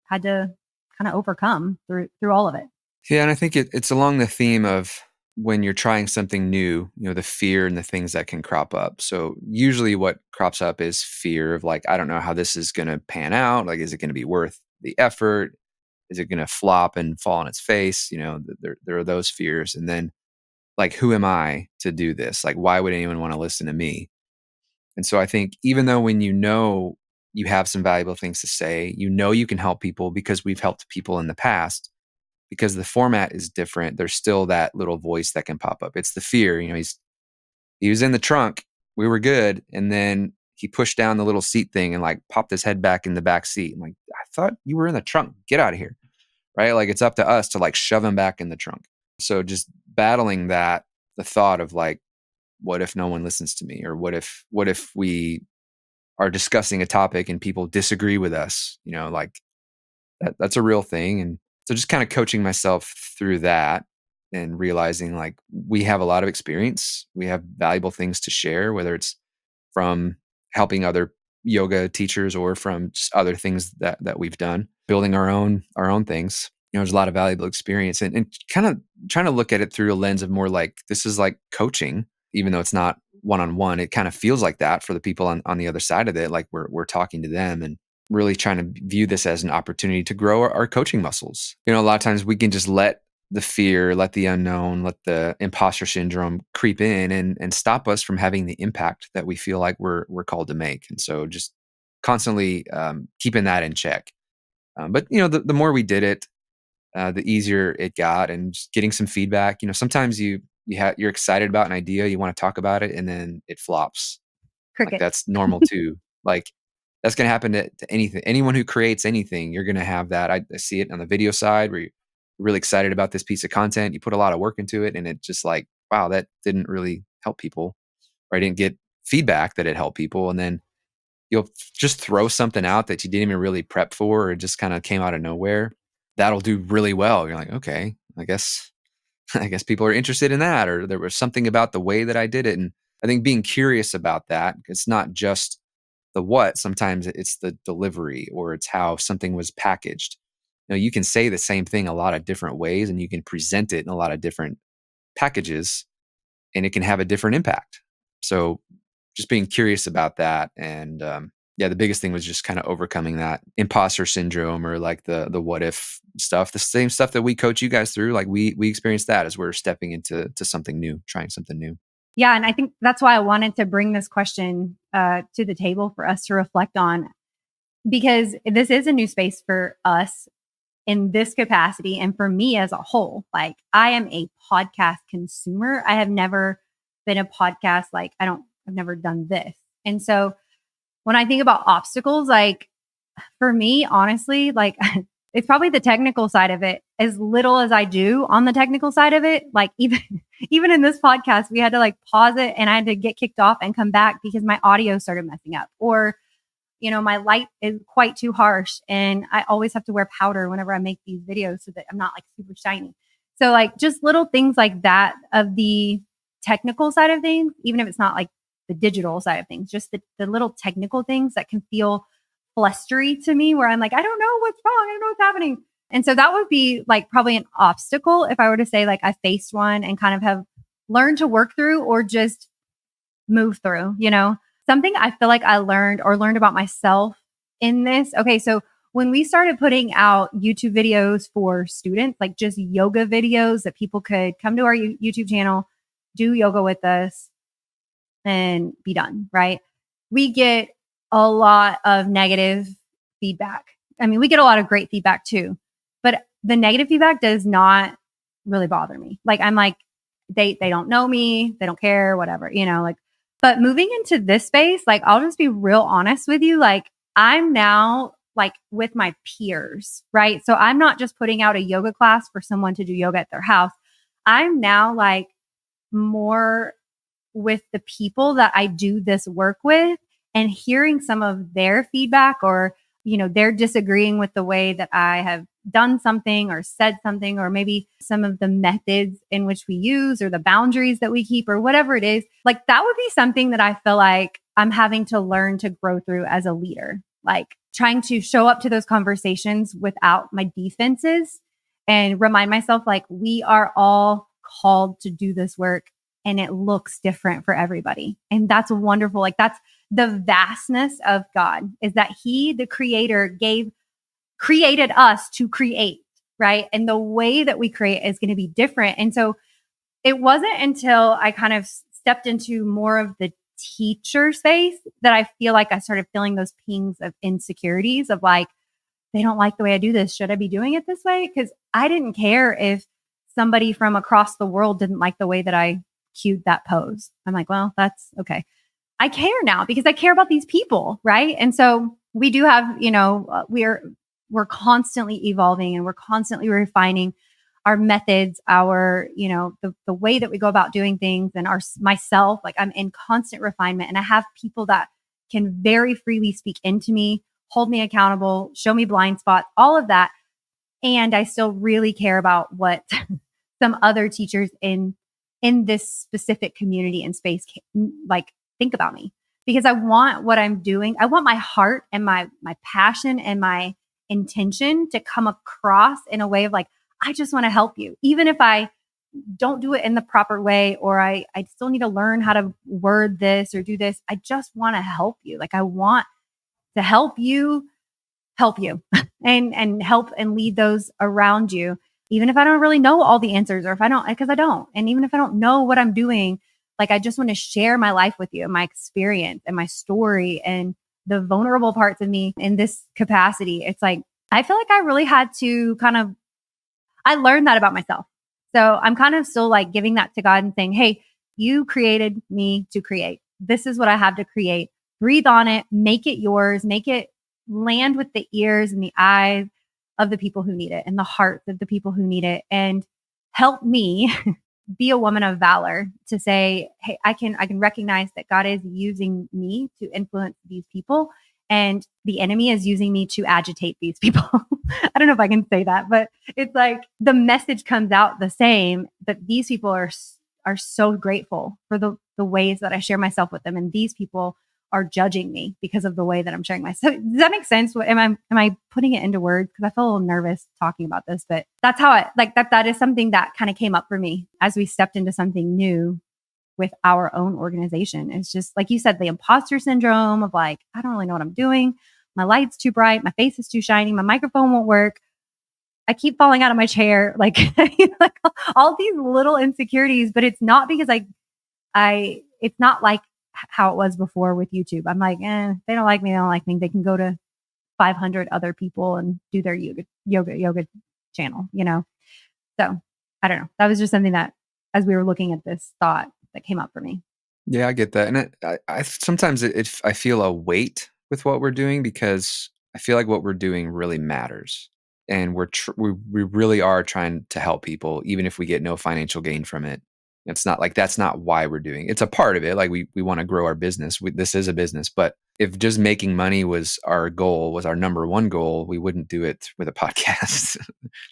had to kind of overcome through all of it? Yeah, and I think it's along the theme of when you're trying something new, the fear and the things that can crop up. So usually what crops up is fear of like, I don't know how this is going to pan out. Like, is it going to be worth the effort? Is it going to flop and fall on its face? There are those fears. And then like, who am I to do this? Like, why would anyone want to listen to me? And so I think even though when you have some valuable things to say, you can help people because we've helped people in the past, because the format is different, there's still that little voice that can pop up. It's the fear. He was in the trunk, we were good, and then he pushed down the little seat thing and like popped his head back in the back seat. I'm like, I thought you were in the trunk. Get out of here. Right? Like it's up to us to like shove him back in the trunk. So just battling that, the thought of like, what if no one listens to me? Or what if we are discussing a topic and people disagree with us? Like that's a real thing. And so just kind of coaching myself through that and realizing like we have a lot of experience. We have valuable things to share, whether it's from helping other yoga teachers or from just other things that we've done, building our own things. There's a lot of valuable experience, and kind of trying to look at it through a lens of more like this is like coaching, even though it's not one-on-one. It kind of feels like that for the people on the other side of it. Like we're talking to them and really trying to view this as an opportunity to grow our coaching muscles. A lot of times we can just let the fear, let the unknown, let the imposter syndrome creep in and stop us from having the impact that we feel like we're called to make. And so just constantly keeping that in check. But the more we did it, the easier it got, and just getting some feedback. Sometimes you're excited about an idea, you want to talk about it, and then it flops. Like Crickets. that's normal too. Like that's going to happen to anything. Anyone who creates anything, you're going to have that. I see it on the video side where you're really excited about this piece of content. You put a lot of work into it, and it just like, wow, that didn't really help people, or I didn't get feedback that it helped people. And then you'll just throw something out that you didn't even really prep for, or it just kind of came out of nowhere. That'll do really well. You're like, okay, I guess I guess people are interested in that, or there was something about the way that I did it. And I think being curious about that, it's not just the what, sometimes it's the delivery or it's how something was packaged. You can say the same thing a lot of different ways and you can present it in a lot of different packages and it can have a different impact. So just being curious about that. And yeah, the biggest thing was just kind of overcoming that imposter syndrome or like the what if stuff, the same stuff that we coach you guys through. Like we experienced that as we're stepping into something new, trying something new. Yeah. And I think that's why I wanted to bring this question to the table for us to reflect on, because this is a new space for us in this capacity. And for me as a whole, like I am a podcast consumer. I have never been a podcast. Like I've never done this. And so when I think about obstacles, like for me, honestly, like it's probably the technical side of it. As little as I do on the technical side of it, like even in this podcast, we had to like pause it and I had to get kicked off and come back because my audio started messing up. Or, my light is quite too harsh and I always have to wear powder whenever I make these videos so that I'm not like super shiny. So like just little things like that of the technical side of things, even if it's not like the digital side of things, just the little technical things that can feel flustery to me where I'm like, I don't know what's wrong. I don't know what's happening. And so that would be like probably an obstacle if I were to say like I faced one and kind of have learned to work through or just move through, something I feel like I learned about myself in this. Okay. So when we started putting out YouTube videos for students, like just yoga videos that people could come to our YouTube channel, do yoga with us and be done, right? We get a lot of negative feedback. I mean, we get a lot of great feedback too, but the negative feedback does not really bother me. Like I'm like, they don't know me, they don't care, whatever, like, but moving into this space, like I'll just be real honest with you. Like I'm now like with my peers, right? So I'm not just putting out a yoga class for someone to do yoga at their house. I'm now like more with the people that I do this work with and hearing some of their feedback or they're disagreeing with the way that I have done something or said something, or maybe some of the methods in which we use or the boundaries that we keep or whatever it is, like that would be something that I feel like I'm having to learn to grow through as a leader, like trying to show up to those conversations without my defenses and remind myself like we are all called to do this work and it looks different for everybody. And that's wonderful. Like that's the vastness of God, is that he, the creator, created us to create, right? And the way that we create is going to be different. And so it wasn't until I kind of stepped into more of the teacher space that I feel like I started feeling those pings of insecurities of like, they don't like the way I do this. Should I be doing it this way? Because I didn't care if somebody from across the world didn't like the way that I cued that pose. I'm like, well, that's okay. I care now because I care about these people, right? And so we do have, we're constantly evolving and we're constantly refining our methods, our, the way that we go about doing things, and myself, like I'm in constant refinement, and I have people that can very freely speak into me, hold me accountable, show me blind spots, all of that. And I still really care about what some other teachers in this specific community and space like think about me, because I want what I'm doing. I want my heart and my passion and my intention to come across in a way of like, I just want to help you. Even if I don't do it in the proper way, or I still need to learn how to word this or do this. I just want to help you. Like I want to help you and help and lead those around you. Even if I don't really know all the answers, or if I don't, because I don't. And even if I don't know what I'm doing, like I just want to share my life with you and my experience and my story and the vulnerable parts of me in this capacity. It's like, I feel like I really had to I learned that about myself. So I'm kind of still like giving that to God and saying, hey, you created me to create. This is what I have to create. Breathe on it, make it yours, make it land with the ears and the eyes of the people who need it and the hearts of the people who need it. And help me be a woman of valor to say, hey, I can recognize that God is using me to influence these people, and the enemy is using me to agitate these people. I don't know if I can say that, but it's like the message comes out the same, but these people are so grateful for the ways that I share myself with them. And these people are judging me because of the way that I'm sharing myself. Does that make sense? Am I putting it into words? Because I feel a little nervous talking about this, but that's how that is something that kind of came up for me as we stepped into something new with our own organization. It's just like you said, the imposter syndrome of like, I don't really know what I'm doing. My light's too bright. My face is too shiny. My microphone won't work. I keep falling out of my chair. Like, like all these little insecurities, but it's not because it's not like how it was before with YouTube. I'm like, they don't like me. They don't like me. They can go to 500 other people and do their yoga channel, So I don't know. That was just something that, as we were looking at this, thought that came up for me. Yeah, I get that. And I sometimes I feel a weight with what we're doing, because I feel like what we're doing really matters. And we really are trying to help people, even if we get no financial gain from it. It's not like that's not why we're doing it. It's a part of it. Like we want to grow our business. This is a business. But if just making money was our goal, was our number one goal, we wouldn't do it with a podcast.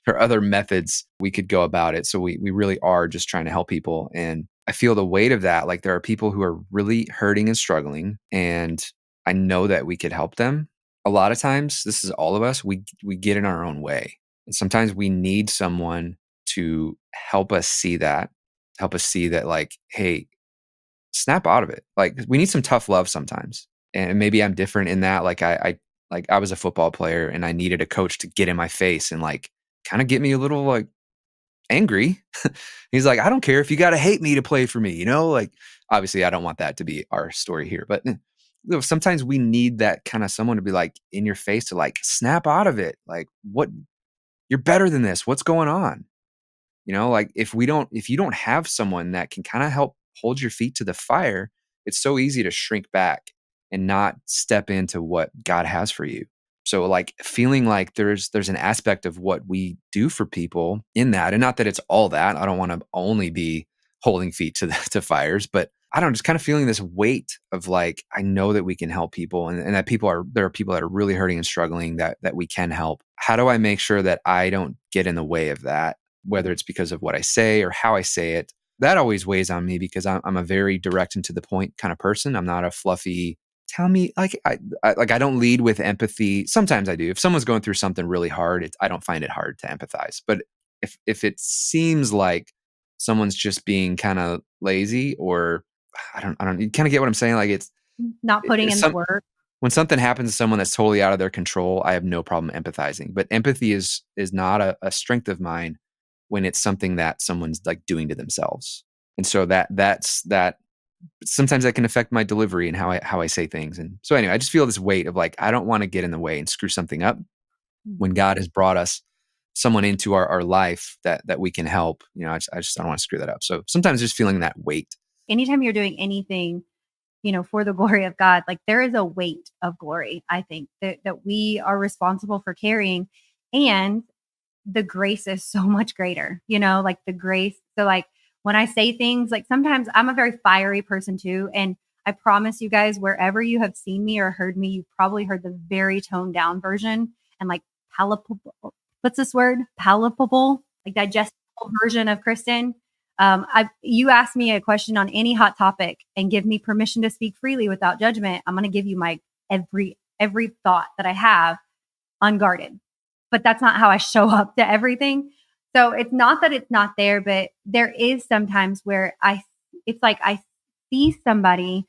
There are other methods we could go about it. So we really are just trying to help people. And I feel the weight of that. Like there are people who are really hurting and struggling, and I know that we could help them. A lot of times, this is all of us, we get in our own way. And sometimes we need someone to help us see that, like, hey, snap out of it. Like we need some tough love sometimes. And maybe I'm different in that. Like I was a football player and I needed a coach to get in my face and like kind of get me a little like angry. He's like, I don't care if you got to hate me to play for me, like obviously I don't want that to be our story here, but sometimes we need that kind of someone to be like in your face to like snap out of it. Like what, you're better than this. What's going on? Like if you don't have someone that can kind of help hold your feet to the fire, it's so easy to shrink back and not step into what God has for you. So like feeling like there's an aspect of what we do for people in that, and not that it's all that. I don't want to only be holding feet to fires, but I don't know, just kind of feeling this weight of like, I know that we can help people and that there are people that are really hurting and struggling that we can help. How do I make sure that I don't get in the way of that, whether it's because of what I say or how I say it? That always weighs on me because I'm a very direct and to the point kind of person. I'm not a fluffy, tell me like I don't lead with empathy. Sometimes I do. If someone's going through something really hard, I don't find it hard to empathize. But if it seems like someone's just being kind of lazy or I don't you kind of get what I'm saying? Like Not putting it's in the work. when something happens to someone that's totally out of their control, I have no problem empathizing. But empathy is not a strength of mine when it's something that someone's like doing to themselves. And so that sometimes that can affect my delivery and how I say things. And so anyway, I just feel this weight of like I don't want to get in the way and screw something up when Mhm. God has brought us someone into our life that we can help. I just don't want to screw that up. So sometimes just feeling that weight. Anytime you're doing anything, for the glory of God, like there is a weight of glory, I think that we are responsible for carrying. And the grace is so much greater, like the grace. So like when I say things, like sometimes I'm a very fiery person too. And I promise you guys, wherever you have seen me or heard me, you've probably heard the very toned down version and like palatable. What's this word? Palatable, like digestible version of Kristen. You ask me a question on any hot topic and give me permission to speak freely without judgment. I'm going to give you my every thought that I have unguarded. But that's not how I show up to everything. So it's not that it's not there, but there is sometimes where it's like I see somebody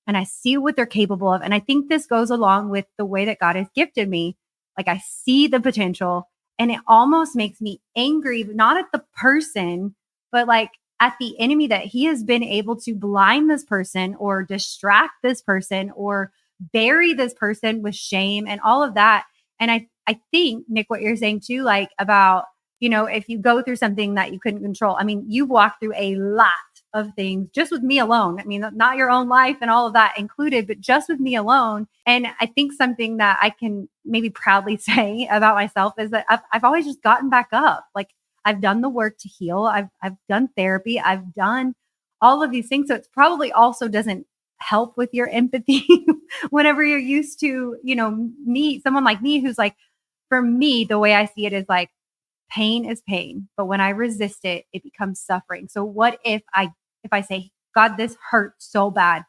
and I see what they're capable of. And I think this goes along with the way that God has gifted me. Like I see the potential and it almost makes me angry, not at the person, but like at the enemy that he has been able to blind this person or distract this person or bury this person with shame and all of that. And I think, Nick, what you're saying too, like about, if you go through something that you couldn't control, I mean, you've walked through a lot of things just with me alone. I mean, not your own life and all of that included, but just with me alone. And I think something that I can maybe proudly say about myself is that I've always just gotten back up. Like I've done the work to heal. I've done therapy. I've done all of these things. So it's probably also doesn't help with your empathy whenever you're used to, someone like me who's like, for me, the way I see it is like pain is pain, but when I resist it, it becomes suffering. So what if I say, God, this hurts so bad,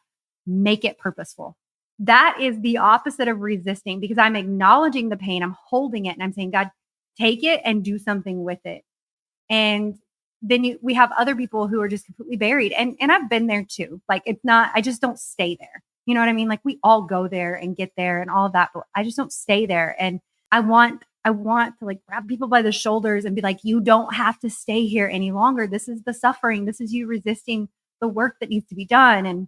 make it purposeful. That is the opposite of resisting because I'm acknowledging the pain, I'm holding it, and I'm saying, God, take it and do something with it. And then we have other people who are just completely buried. And I've been there too. Like it's not, I just don't stay there. You know what I mean? Like we all go there and get there and all of that, but I just don't stay there. And I want to like grab people by the shoulders and be like, you don't have to stay here any longer. This is the suffering. This is you resisting the work that needs to be done and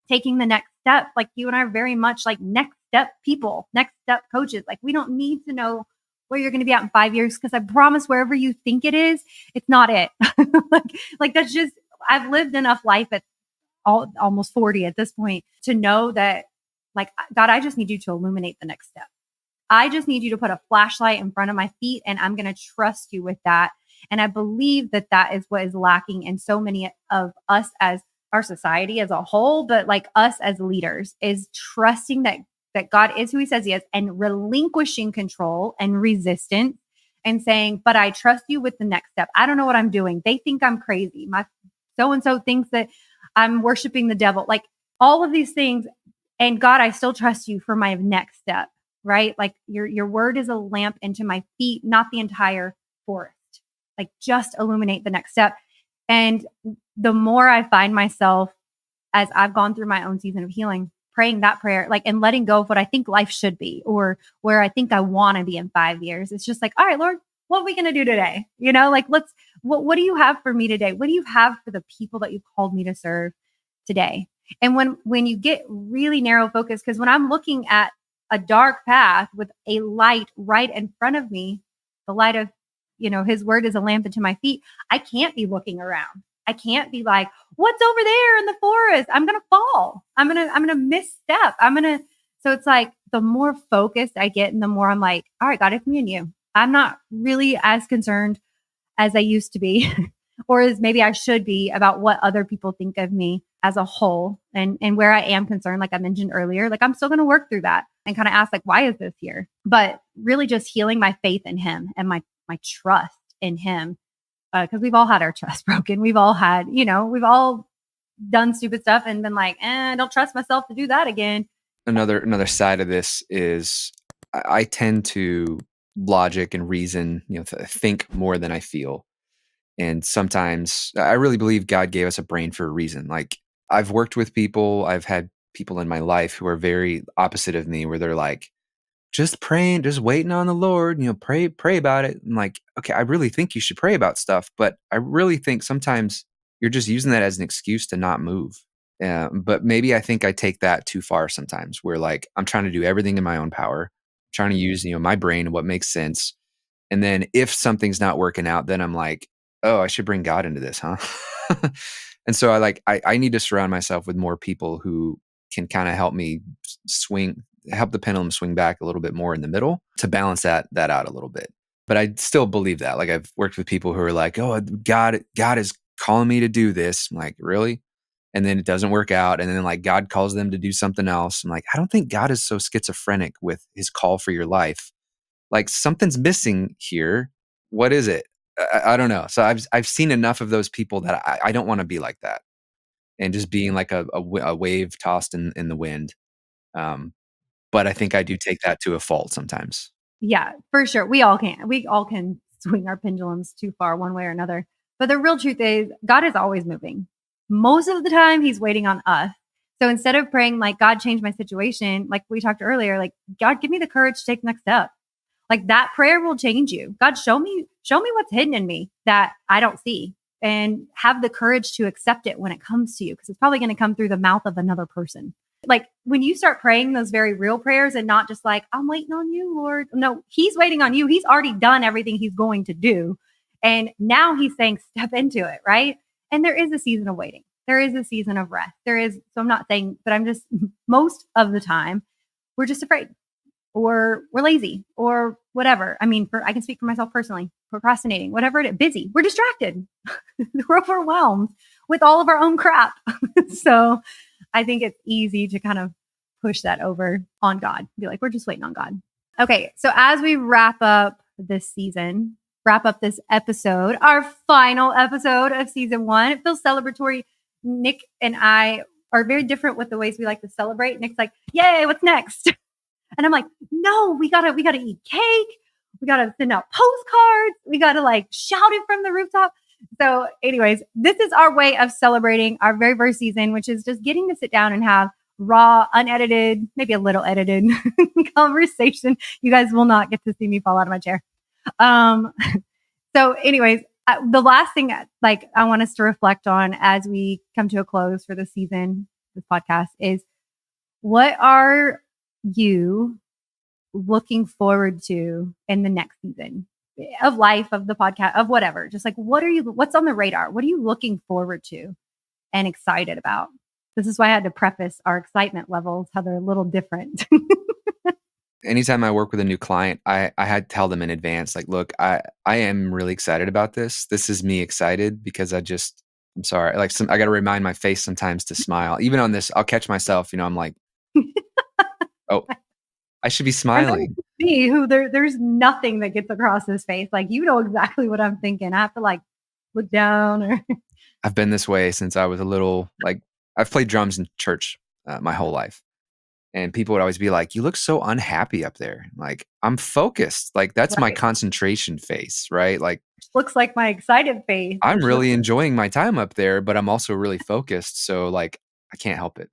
taking the next step. Like you and I are very much like next step people, next step coaches. Like we don't need to know where you're going to be out in 5 years because I promise wherever you think it is, it's not it. like that's just I've lived enough life at almost 40 at this point to know that like God, I just need you to illuminate the next step. I just need you to put a flashlight in front of my feet and I'm going to trust you with that. And I believe that that is what is lacking in so many of us as our society as a whole, but like us as leaders is trusting that God is who he says he is and relinquishing control and resistance and saying, but I trust you with the next step. I don't know what I'm doing. They think I'm crazy. My so-and-so thinks that I'm worshiping the devil, like all of these things. And God, I still trust you for my next step, right? Like your word is a lamp into my feet, not the entire forest. Like just illuminate the next step. And the more I find myself as I've gone through my own season of healing, praying that prayer, like, and letting go of what I think life should be or where I think I want to be in 5 years. It's just like, all right, Lord, what are we going to do today? Like, what do you have for me today? What do you have for the people that you've called me to serve today? And when you get really narrow focused, because when I'm looking at a dark path with a light right in front of me, the light of, his word is a lamp unto my feet. I can't be looking around. I can't be like, what's over there in the forest? I'm going to fall. I'm going to misstep. So it's like the more focused I get and the more I'm like, all right, God, it's me and you. I'm not really as concerned as I used to be, or as maybe I should be about what other people think of me. as a whole and where I am concerned, like I mentioned earlier, like I'm still going to work through that and kind of ask like, why is this here? But really just healing my faith in him and my trust in him. Cause we've all had our trust broken. We've all had, we've all done stupid stuff and been like, I don't trust myself to do that again. Another side of this is I tend to logic and reason, think more than I feel. And sometimes I really believe God gave us a brain for a reason. Like I've worked with people, I've had people in my life who are very opposite of me where they're like, just praying, just waiting on the Lord, pray about it. I'm like, okay, I really think you should pray about stuff, but I really think sometimes you're just using that as an excuse to not move. But maybe I think I take that too far sometimes where like I'm trying to do everything in my own power, trying to use, my brain and what makes sense. And then if something's not working out, then I'm like, oh, I should bring God into this, huh? And so I need to surround myself with more people who can kind of help me help the pendulum swing back a little bit more in the middle to balance that out a little bit. But I still believe that. Like I've worked with people who are like, oh, God is calling me to do this. I'm like, really? And then it doesn't work out. And then like God calls them to do something else. I'm like, I don't think God is so schizophrenic with his call for your life. Like something's missing here. What is it? I don't know. So I've seen enough of those people that I don't want to be like that and just being like a wave tossed in the wind. But I think I do take that to a fault sometimes. Yeah, for sure. We all can swing our pendulums too far one way or another. But the real truth is God is always moving. Most of the time he's waiting on us. So instead of praying like God change my situation, like we talked earlier, like God give me the courage to take the next step. Like that prayer will change you. God, show me what's hidden in me that I don't see and have the courage to accept it when it comes to you because it's probably going to come through the mouth of another person. Like when you start praying those very real prayers and not just like, I'm waiting on you, Lord. No, he's waiting on you. He's already done everything he's going to do. And now he's saying, step into it. Right. And there is a season of waiting. There is a season of rest. There is. So I'm not saying, but I'm just most of the time, we're just afraid or we're lazy or whatever. I mean, I can speak for myself personally, procrastinating, whatever it is, busy. We're distracted. We're overwhelmed with all of our own crap. So I think it's easy to kind of push that over on God. Be like, we're just waiting on God. Okay. So as we wrap up this season, wrap up this episode, our final episode of season 1, it feels celebratory. Nick and I are very different with the ways we like to celebrate. Nick's like, yay, what's next? And I'm like, no, we gotta eat cake. We gotta send out postcards. We gotta like shout it from the rooftop. So anyways, this is our way of celebrating our very first season, which is just getting to sit down and have raw, unedited, maybe a little edited conversation. You guys will not get to see me fall out of my chair. Um, so anyways, the last thing like I want us to reflect on as we come to a close for this season, this podcast is what are you looking forward to in the next season of life, of the podcast, of whatever? Just like, what's on the radar? What are you looking forward to and excited about? This is why I had to preface our excitement levels, how they're a little different. Anytime I work with a new client, I had to tell them in advance, like, look, I am really excited about this. This is me excited because I'm sorry. Like I got to remind my face sometimes to smile. Even on this, I'll catch myself, I'm like, oh, I should be And then smiling. me, who there's nothing that gets across his face. Like, you know exactly what I'm thinking. I have to like look down or I've been this way since I was a little, like, I've played drums in church my whole life. And people would always be like, you look so unhappy up there. Like, I'm focused. Like, that's my right. concentration face, right? Like, Looks like my excited face, I'm which looks really enjoying my time up there, but I'm also really focused. So, like, I can't help it.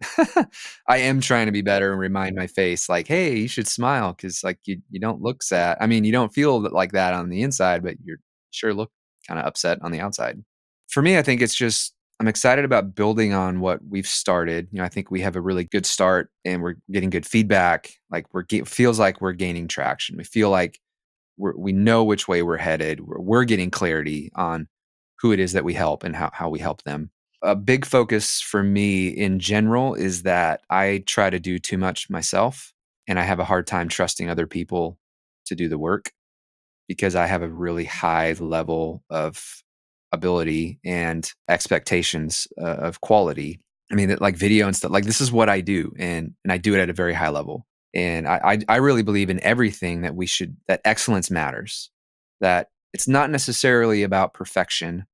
I am trying to be better and remind my face, like, hey, you should smile because, like, you don't look sad. I mean, you don't feel like that on the inside, but you're sure look kind of upset on the outside. For me, I think it's just I'm excited about building on what we've started. I think we have a really good start and we're getting good feedback. Like feels like we're gaining traction. We feel like we know which way we're headed. We're getting clarity on who it is that we help and how we help them. A big focus for me in general is that I try to do too much myself and I have a hard time trusting other people to do the work because I have a really high level of ability and expectations of quality. I mean, like video and stuff, like this is what I do. And I do it at a very high level. And I really believe in everything that excellence matters, that it's not necessarily about perfection.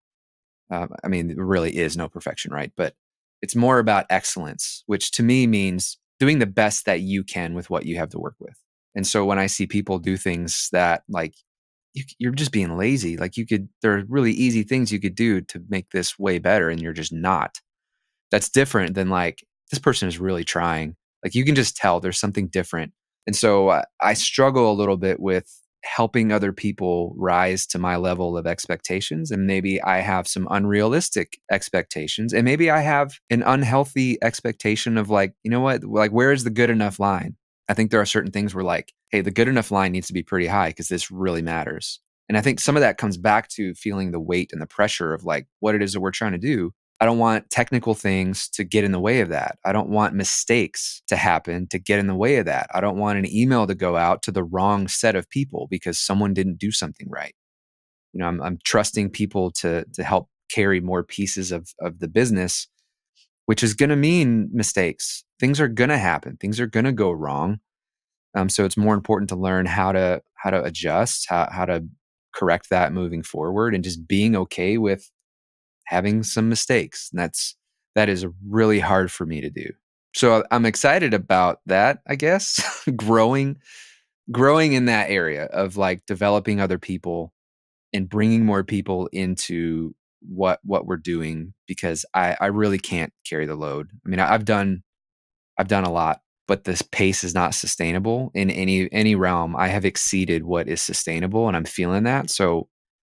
I mean, there really is no perfection, right? But it's more about excellence, which to me means doing the best that you can with what you have to work with. And so when I see people do things that like you're just being lazy, like there are really easy things you could do to make this way better, and you're just not. That's different than like this person is really trying. Like you can just tell there's something different. And so I struggle a little bit with helping other people rise to my level of expectations. And maybe I have some unrealistic expectations. And maybe I have an unhealthy expectation of like, you know what, like, where is the good enough line? I think there are certain things where like, hey, the good enough line needs to be pretty high because this really matters. And I think some of that comes back to feeling the weight and the pressure of like what it is that we're trying to do. I don't want technical things to get in the way of that. I don't want mistakes to happen to get in the way of that. I don't want an email to go out to the wrong set of people because someone didn't do something right. You know, I'm trusting people to help carry more pieces of the business, which is going to mean mistakes. Things are going to happen. Things are going to go wrong. So it's more important to learn how to adjust, how to correct that moving forward, and just being okay with having some mistakes. And that is really hard for me to do. So I'm excited about that, I guess. growing in that area of like developing other people and bringing more people into what we're doing, because I really can't carry the load. I mean, I've done a lot, but this pace is not sustainable in any realm. I have exceeded what is sustainable, and I'm feeling that. So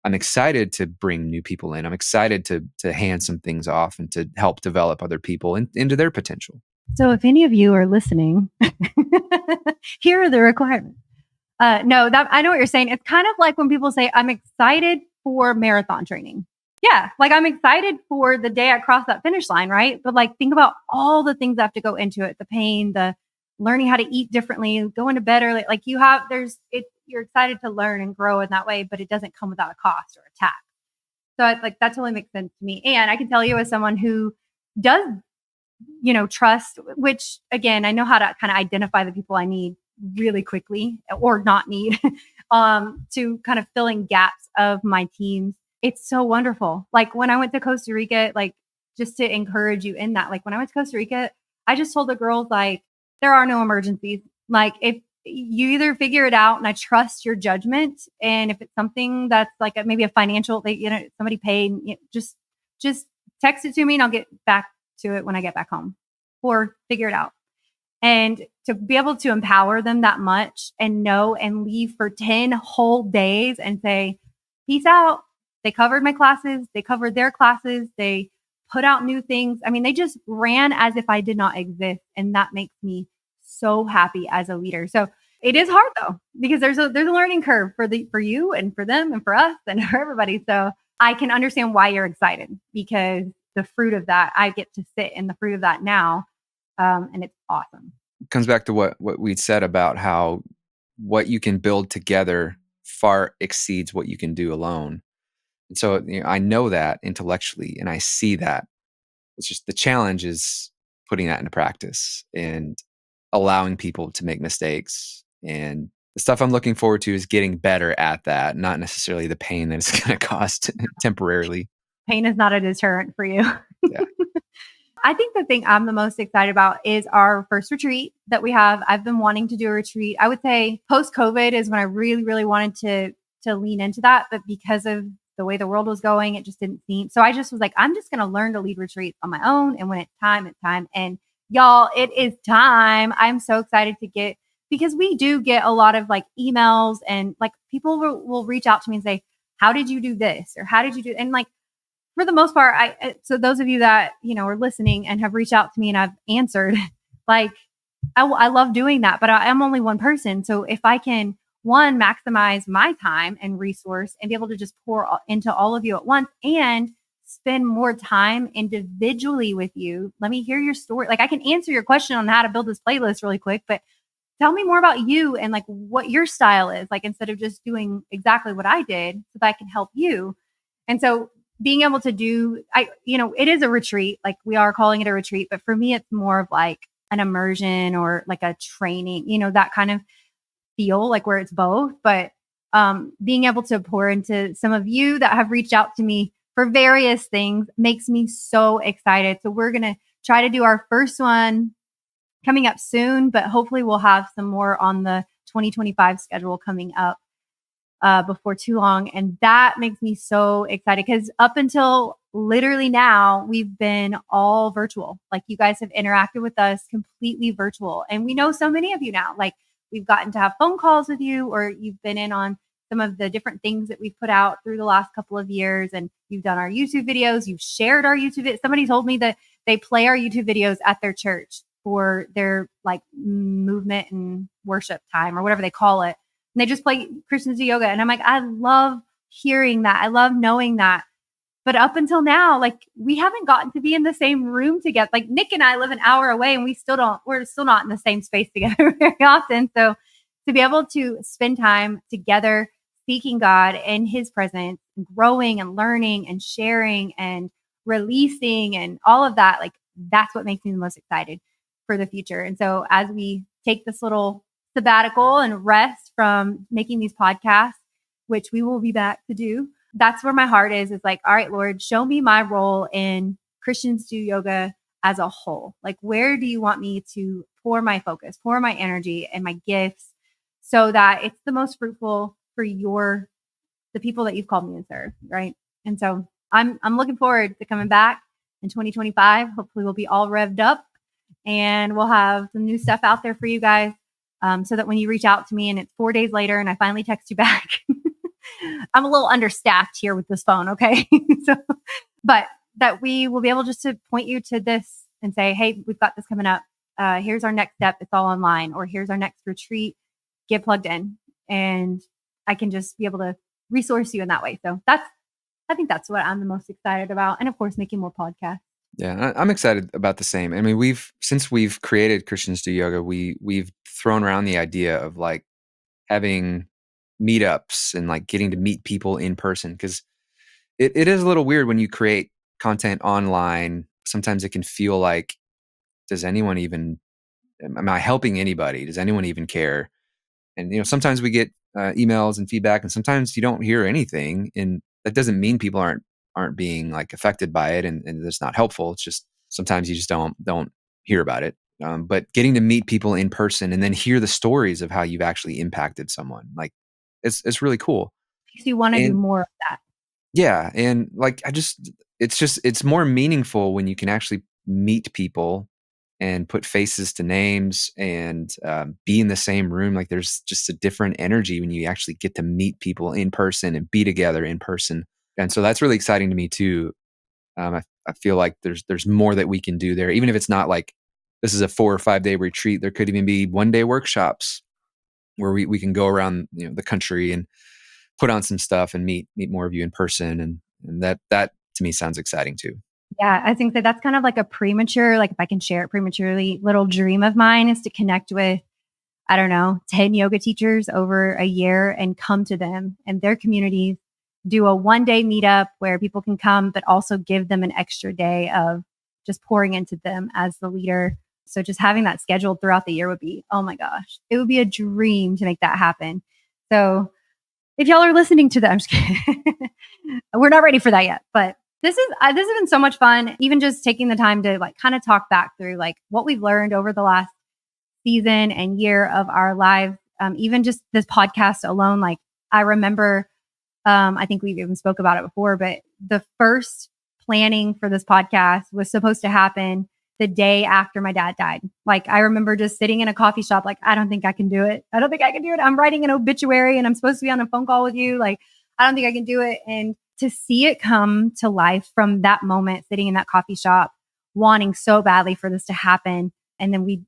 I'm excited to bring new people in. I'm excited to hand some things off and to help develop other people into their potential. So if any of you are listening, here are the requirements. No, that I know what you're saying. It's kind of like when people say, I'm excited for marathon training. Yeah, like I'm excited for the day I cross that finish line, right? But like think about all the things that have to go into it, the pain, the learning how to eat differently, going to bed early. Like you have you're excited to learn and grow in that way, but it doesn't come without a cost or a tax. So it's like that totally makes sense to me. And I can tell you as someone who does, trust, which again, I know how to kind of identify the people I need really quickly or not need to kind of fill in gaps of my teams. It's so wonderful. Like when I went to Costa Rica, like just to encourage you in that, like when I went to Costa Rica, I just told the girls, like, there are no emergencies. Like if you either figure it out and I trust your judgment. And if it's something that's like maybe a financial, somebody paid, just text it to me and I'll get back to it when I get back home, or figure it out. And to be able to empower them that much and know and leave for 10 whole days and say, peace out. They covered my classes. They covered their classes. They put out new things. I mean, they just ran as if I did not exist. And that makes me so happy as a leader. So it is hard though, because there's a learning curve for you and for them and for us and for everybody. So I can understand why you're excited, because the fruit of that, I get to sit in the fruit of that now. And it's awesome. It comes back to what we said about how what you can build together far exceeds what you can do alone. And so I know that intellectually and I see that. It's just the challenge is putting that into practice and allowing people to make mistakes. And the stuff I'm looking forward to is getting better at that, not necessarily the pain that it's going to cost temporarily. Pain is not a deterrent for you. Yeah. I think the thing I'm the most excited about is our first retreat that we have. I've been wanting to do a retreat. I would say post COVID is when I really, really wanted to lean into that. But because of the way the world was going, it just didn't seem. So I just was like, I'm just going to learn to lead retreats on my own. And when it's time, it's time. And y'all, it is time. I'm so excited because we do get a lot of like emails and like people will reach out to me and say, how did you do this? Or how did you do? And like, for the most part, so those of you that, are listening and have reached out to me and I've answered, like, I love doing that, but I am only one person. So if I can, one, maximize my time and resource and be able to just pour into all of you at once and spend more time individually with you, let me hear your story. Like I can answer your question on how to build this playlist really quick, but tell me more about you and like what your style is, like instead of just doing exactly what I did so that I can help you. And so being able to do, it is a retreat. Like we are calling it a retreat, but for me, it's more of like an immersion or like a training, that kind of feel, like where it's both. But being able to pour into some of you that have reached out to me for various things makes me so excited. So we're going to try to do our first one coming up soon, but hopefully we'll have some more on the 2025 schedule coming up before too long. And that makes me so excited because up until literally now, we've been all virtual. Like you guys have interacted with us completely virtual. And we know so many of you now. Like we've gotten to have phone calls with you, or you've been in on some of the different things that we've put out through the last couple of years. And you've done our YouTube videos. You've shared our YouTube videos. Somebody told me that they play our YouTube videos at their church for their like movement and worship time or whatever they call it. And they just play Christians do yoga. And I'm like, I love hearing that. I love knowing that. But up until now, like we haven't gotten to be in the same room together. Like Nick and I live an hour away and we're still not in the same space together very often. So to be able to spend time together, seeking God in his presence, growing and learning and sharing and releasing and all of that, like that's what makes me the most excited for the future. And so as we take this little sabbatical and rest from making these podcasts, which we will be back to do, that's where my heart is like, all right, Lord, show me my role in Christians Do Yoga as a whole. Like, where do you want me to pour my focus, pour my energy and my gifts so that it's the most fruitful for the people that you've called me to serve, right? And so I'm looking forward to coming back in 2025. Hopefully we'll be all revved up and we'll have some new stuff out there for you guys. So that when you reach out to me and it's 4 days later and I finally text you back, I'm a little understaffed here with this phone. Okay. But that we will be able just to point you to this and say, hey, we've got this coming up. Here's our next step. It's all online, or here's our next retreat. Get plugged in. And I can just be able to resource you in that way. So I think that's what I'm the most excited about. And of course, making more podcasts. Yeah, I'm excited about the same. I mean, since we've created Christians Do Yoga, we've thrown around the idea of like having meetups and like getting to meet people in person, because it is a little weird when you create content online. Sometimes it can feel like, am I helping anybody? Does anyone even care? And sometimes we get emails and feedback, and sometimes you don't hear anything, and that doesn't mean people aren't being like affected by it, and it's not helpful. It's just sometimes you just don't hear about it. But getting to meet people in person and then hear the stories of how you've actually impacted someone, like it's really cool. Makes you want to do And more of that. yeah, and like it's more meaningful when you can actually meet people and put faces to names and be in the same room. Like there's just a different energy when you actually get to meet people in person and be together in person. And so that's really exciting to me too. I feel like there's more that we can do there, even if it's not like this is a 4 or 5 day retreat. There could even be 1 day workshops where we can go around the country and put on some stuff and meet more of you in person. And that to me sounds exciting too. Yeah, I think that's kind of like a premature, like if I can share it prematurely, little dream of mine is to connect with, I don't know, 10 yoga teachers over a year and come to them and their communities, do a 1 day meetup where people can come, but also give them an extra day of just pouring into them as the leader. So just having that scheduled throughout the year would be, oh my gosh, it would be a dream to make that happen. So if y'all are listening to that, I'm just kidding. We're not ready for that yet, but this has been so much fun. Even just taking the time to like kind of talk back through like what we've learned over the last season and year of our lives. Even just this podcast alone, like I remember, I think we've even spoke about it before, but the first planning for this podcast was supposed to happen the day after my dad died. Like I remember just sitting in a coffee shop, like, I don't think I can do it. I don't think I can do it. I'm writing an obituary and I'm supposed to be on a phone call with you. Like, I don't think I can do it. And to see it come to life from that moment, sitting in that coffee shop, wanting so badly for this to happen. And then we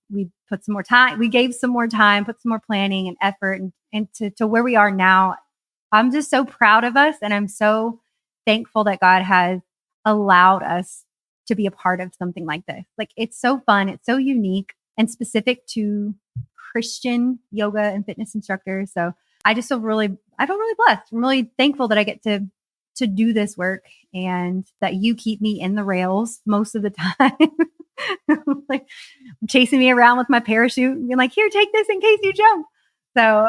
put some more time, we gave some more time, put some more planning and effort and to where we are now. I'm just so proud of us. And I'm so thankful that God has allowed us to be a part of something like this. Like it's so fun. It's so unique and specific to Christian yoga and fitness instructors. So I just feel really blessed. I'm really thankful that I get to to do this work and that you keep me in the rails most of the time. Like chasing me around with my parachute and being like, here, take this in case you jump. So,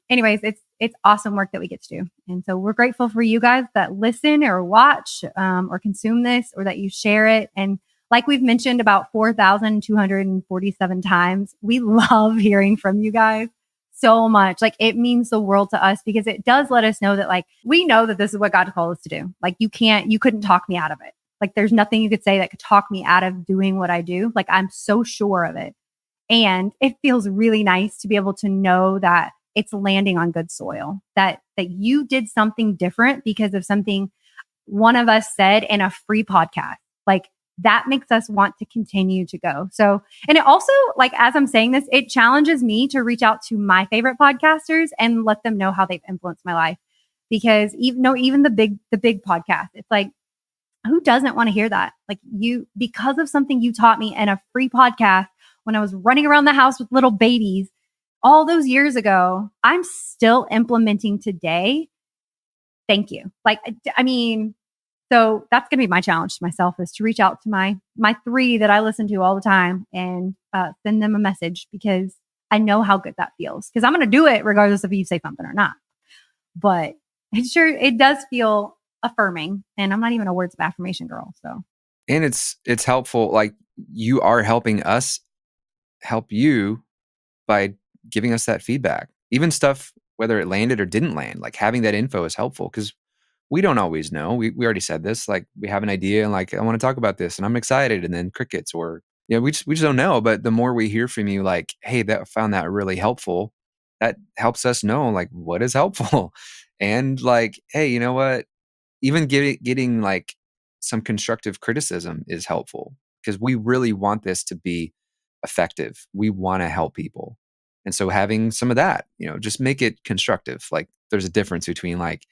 anyways, it's awesome work that we get to do. And so we're grateful for you guys that listen or watch, or consume this, or that you share it. And like we've mentioned about 4,247 times, we love hearing from you guys so much. Like it means the world to us because it does let us know that like, we know that this is what God called us to do. Like you couldn't talk me out of it. Like there's nothing you could say that could talk me out of doing what I do. Like I'm so sure of it. And it feels really nice to be able to know that it's landing on good soil, that you did something different because of something one of us said in a free podcast. Like that makes us want to continue to go. So, and it also, like, as I'm saying this, it challenges me to reach out to my favorite podcasters and let them know how they've influenced my life. Because even the big podcast, it's like, who doesn't want to hear that? Like because of something you taught me in a free podcast when I was running around the house with little babies all those years ago, I'm still implementing today. Thank you. Like, I mean, so that's going to be my challenge to myself is to reach out to my 3 that I listen to all the time and send them a message because I know how good that feels because I'm going to do it regardless if you say something or not. But it does feel affirming, and I'm not even a words of affirmation girl. So, and it's helpful. Like you are helping us help you by giving us that feedback, even stuff, whether it landed or didn't land, like having that info is helpful because we don't always know. We already said this, like we have an idea and like, I want to talk about this and I'm excited and then crickets or, we just don't know. But the more we hear from you, like, hey, I found that really helpful. That helps us know like what is helpful. And like, hey, you know what? Even getting like some constructive criticism is helpful because we really want this to be effective. We want to help people. And so having some of that, just make it constructive. Like there's a difference between like,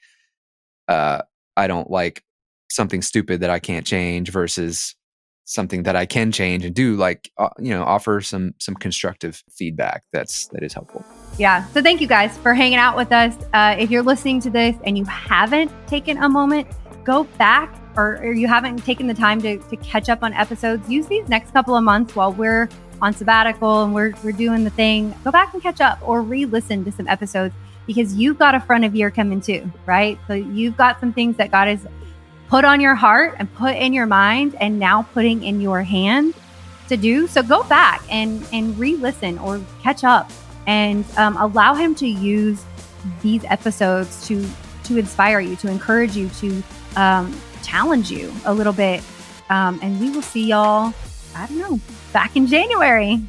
I don't like something stupid that I can't change versus something that I can change and do like, offer some constructive feedback that is helpful. Yeah. So thank you guys for hanging out with us. If you're listening to this and you haven't taken a moment, go back or you haven't taken the time to catch up on episodes, use these next couple of months while we're on sabbatical and we're doing the thing, go back and catch up or re-listen to some episodes because you've got a front of year coming too, right? So you've got some things that God has put on your heart and put in your mind and now putting in your hand to do. So go back and re-listen or catch up and allow him to use these episodes to inspire you, to encourage you, to challenge you a little bit. And we will see y'all, I don't know, back in January.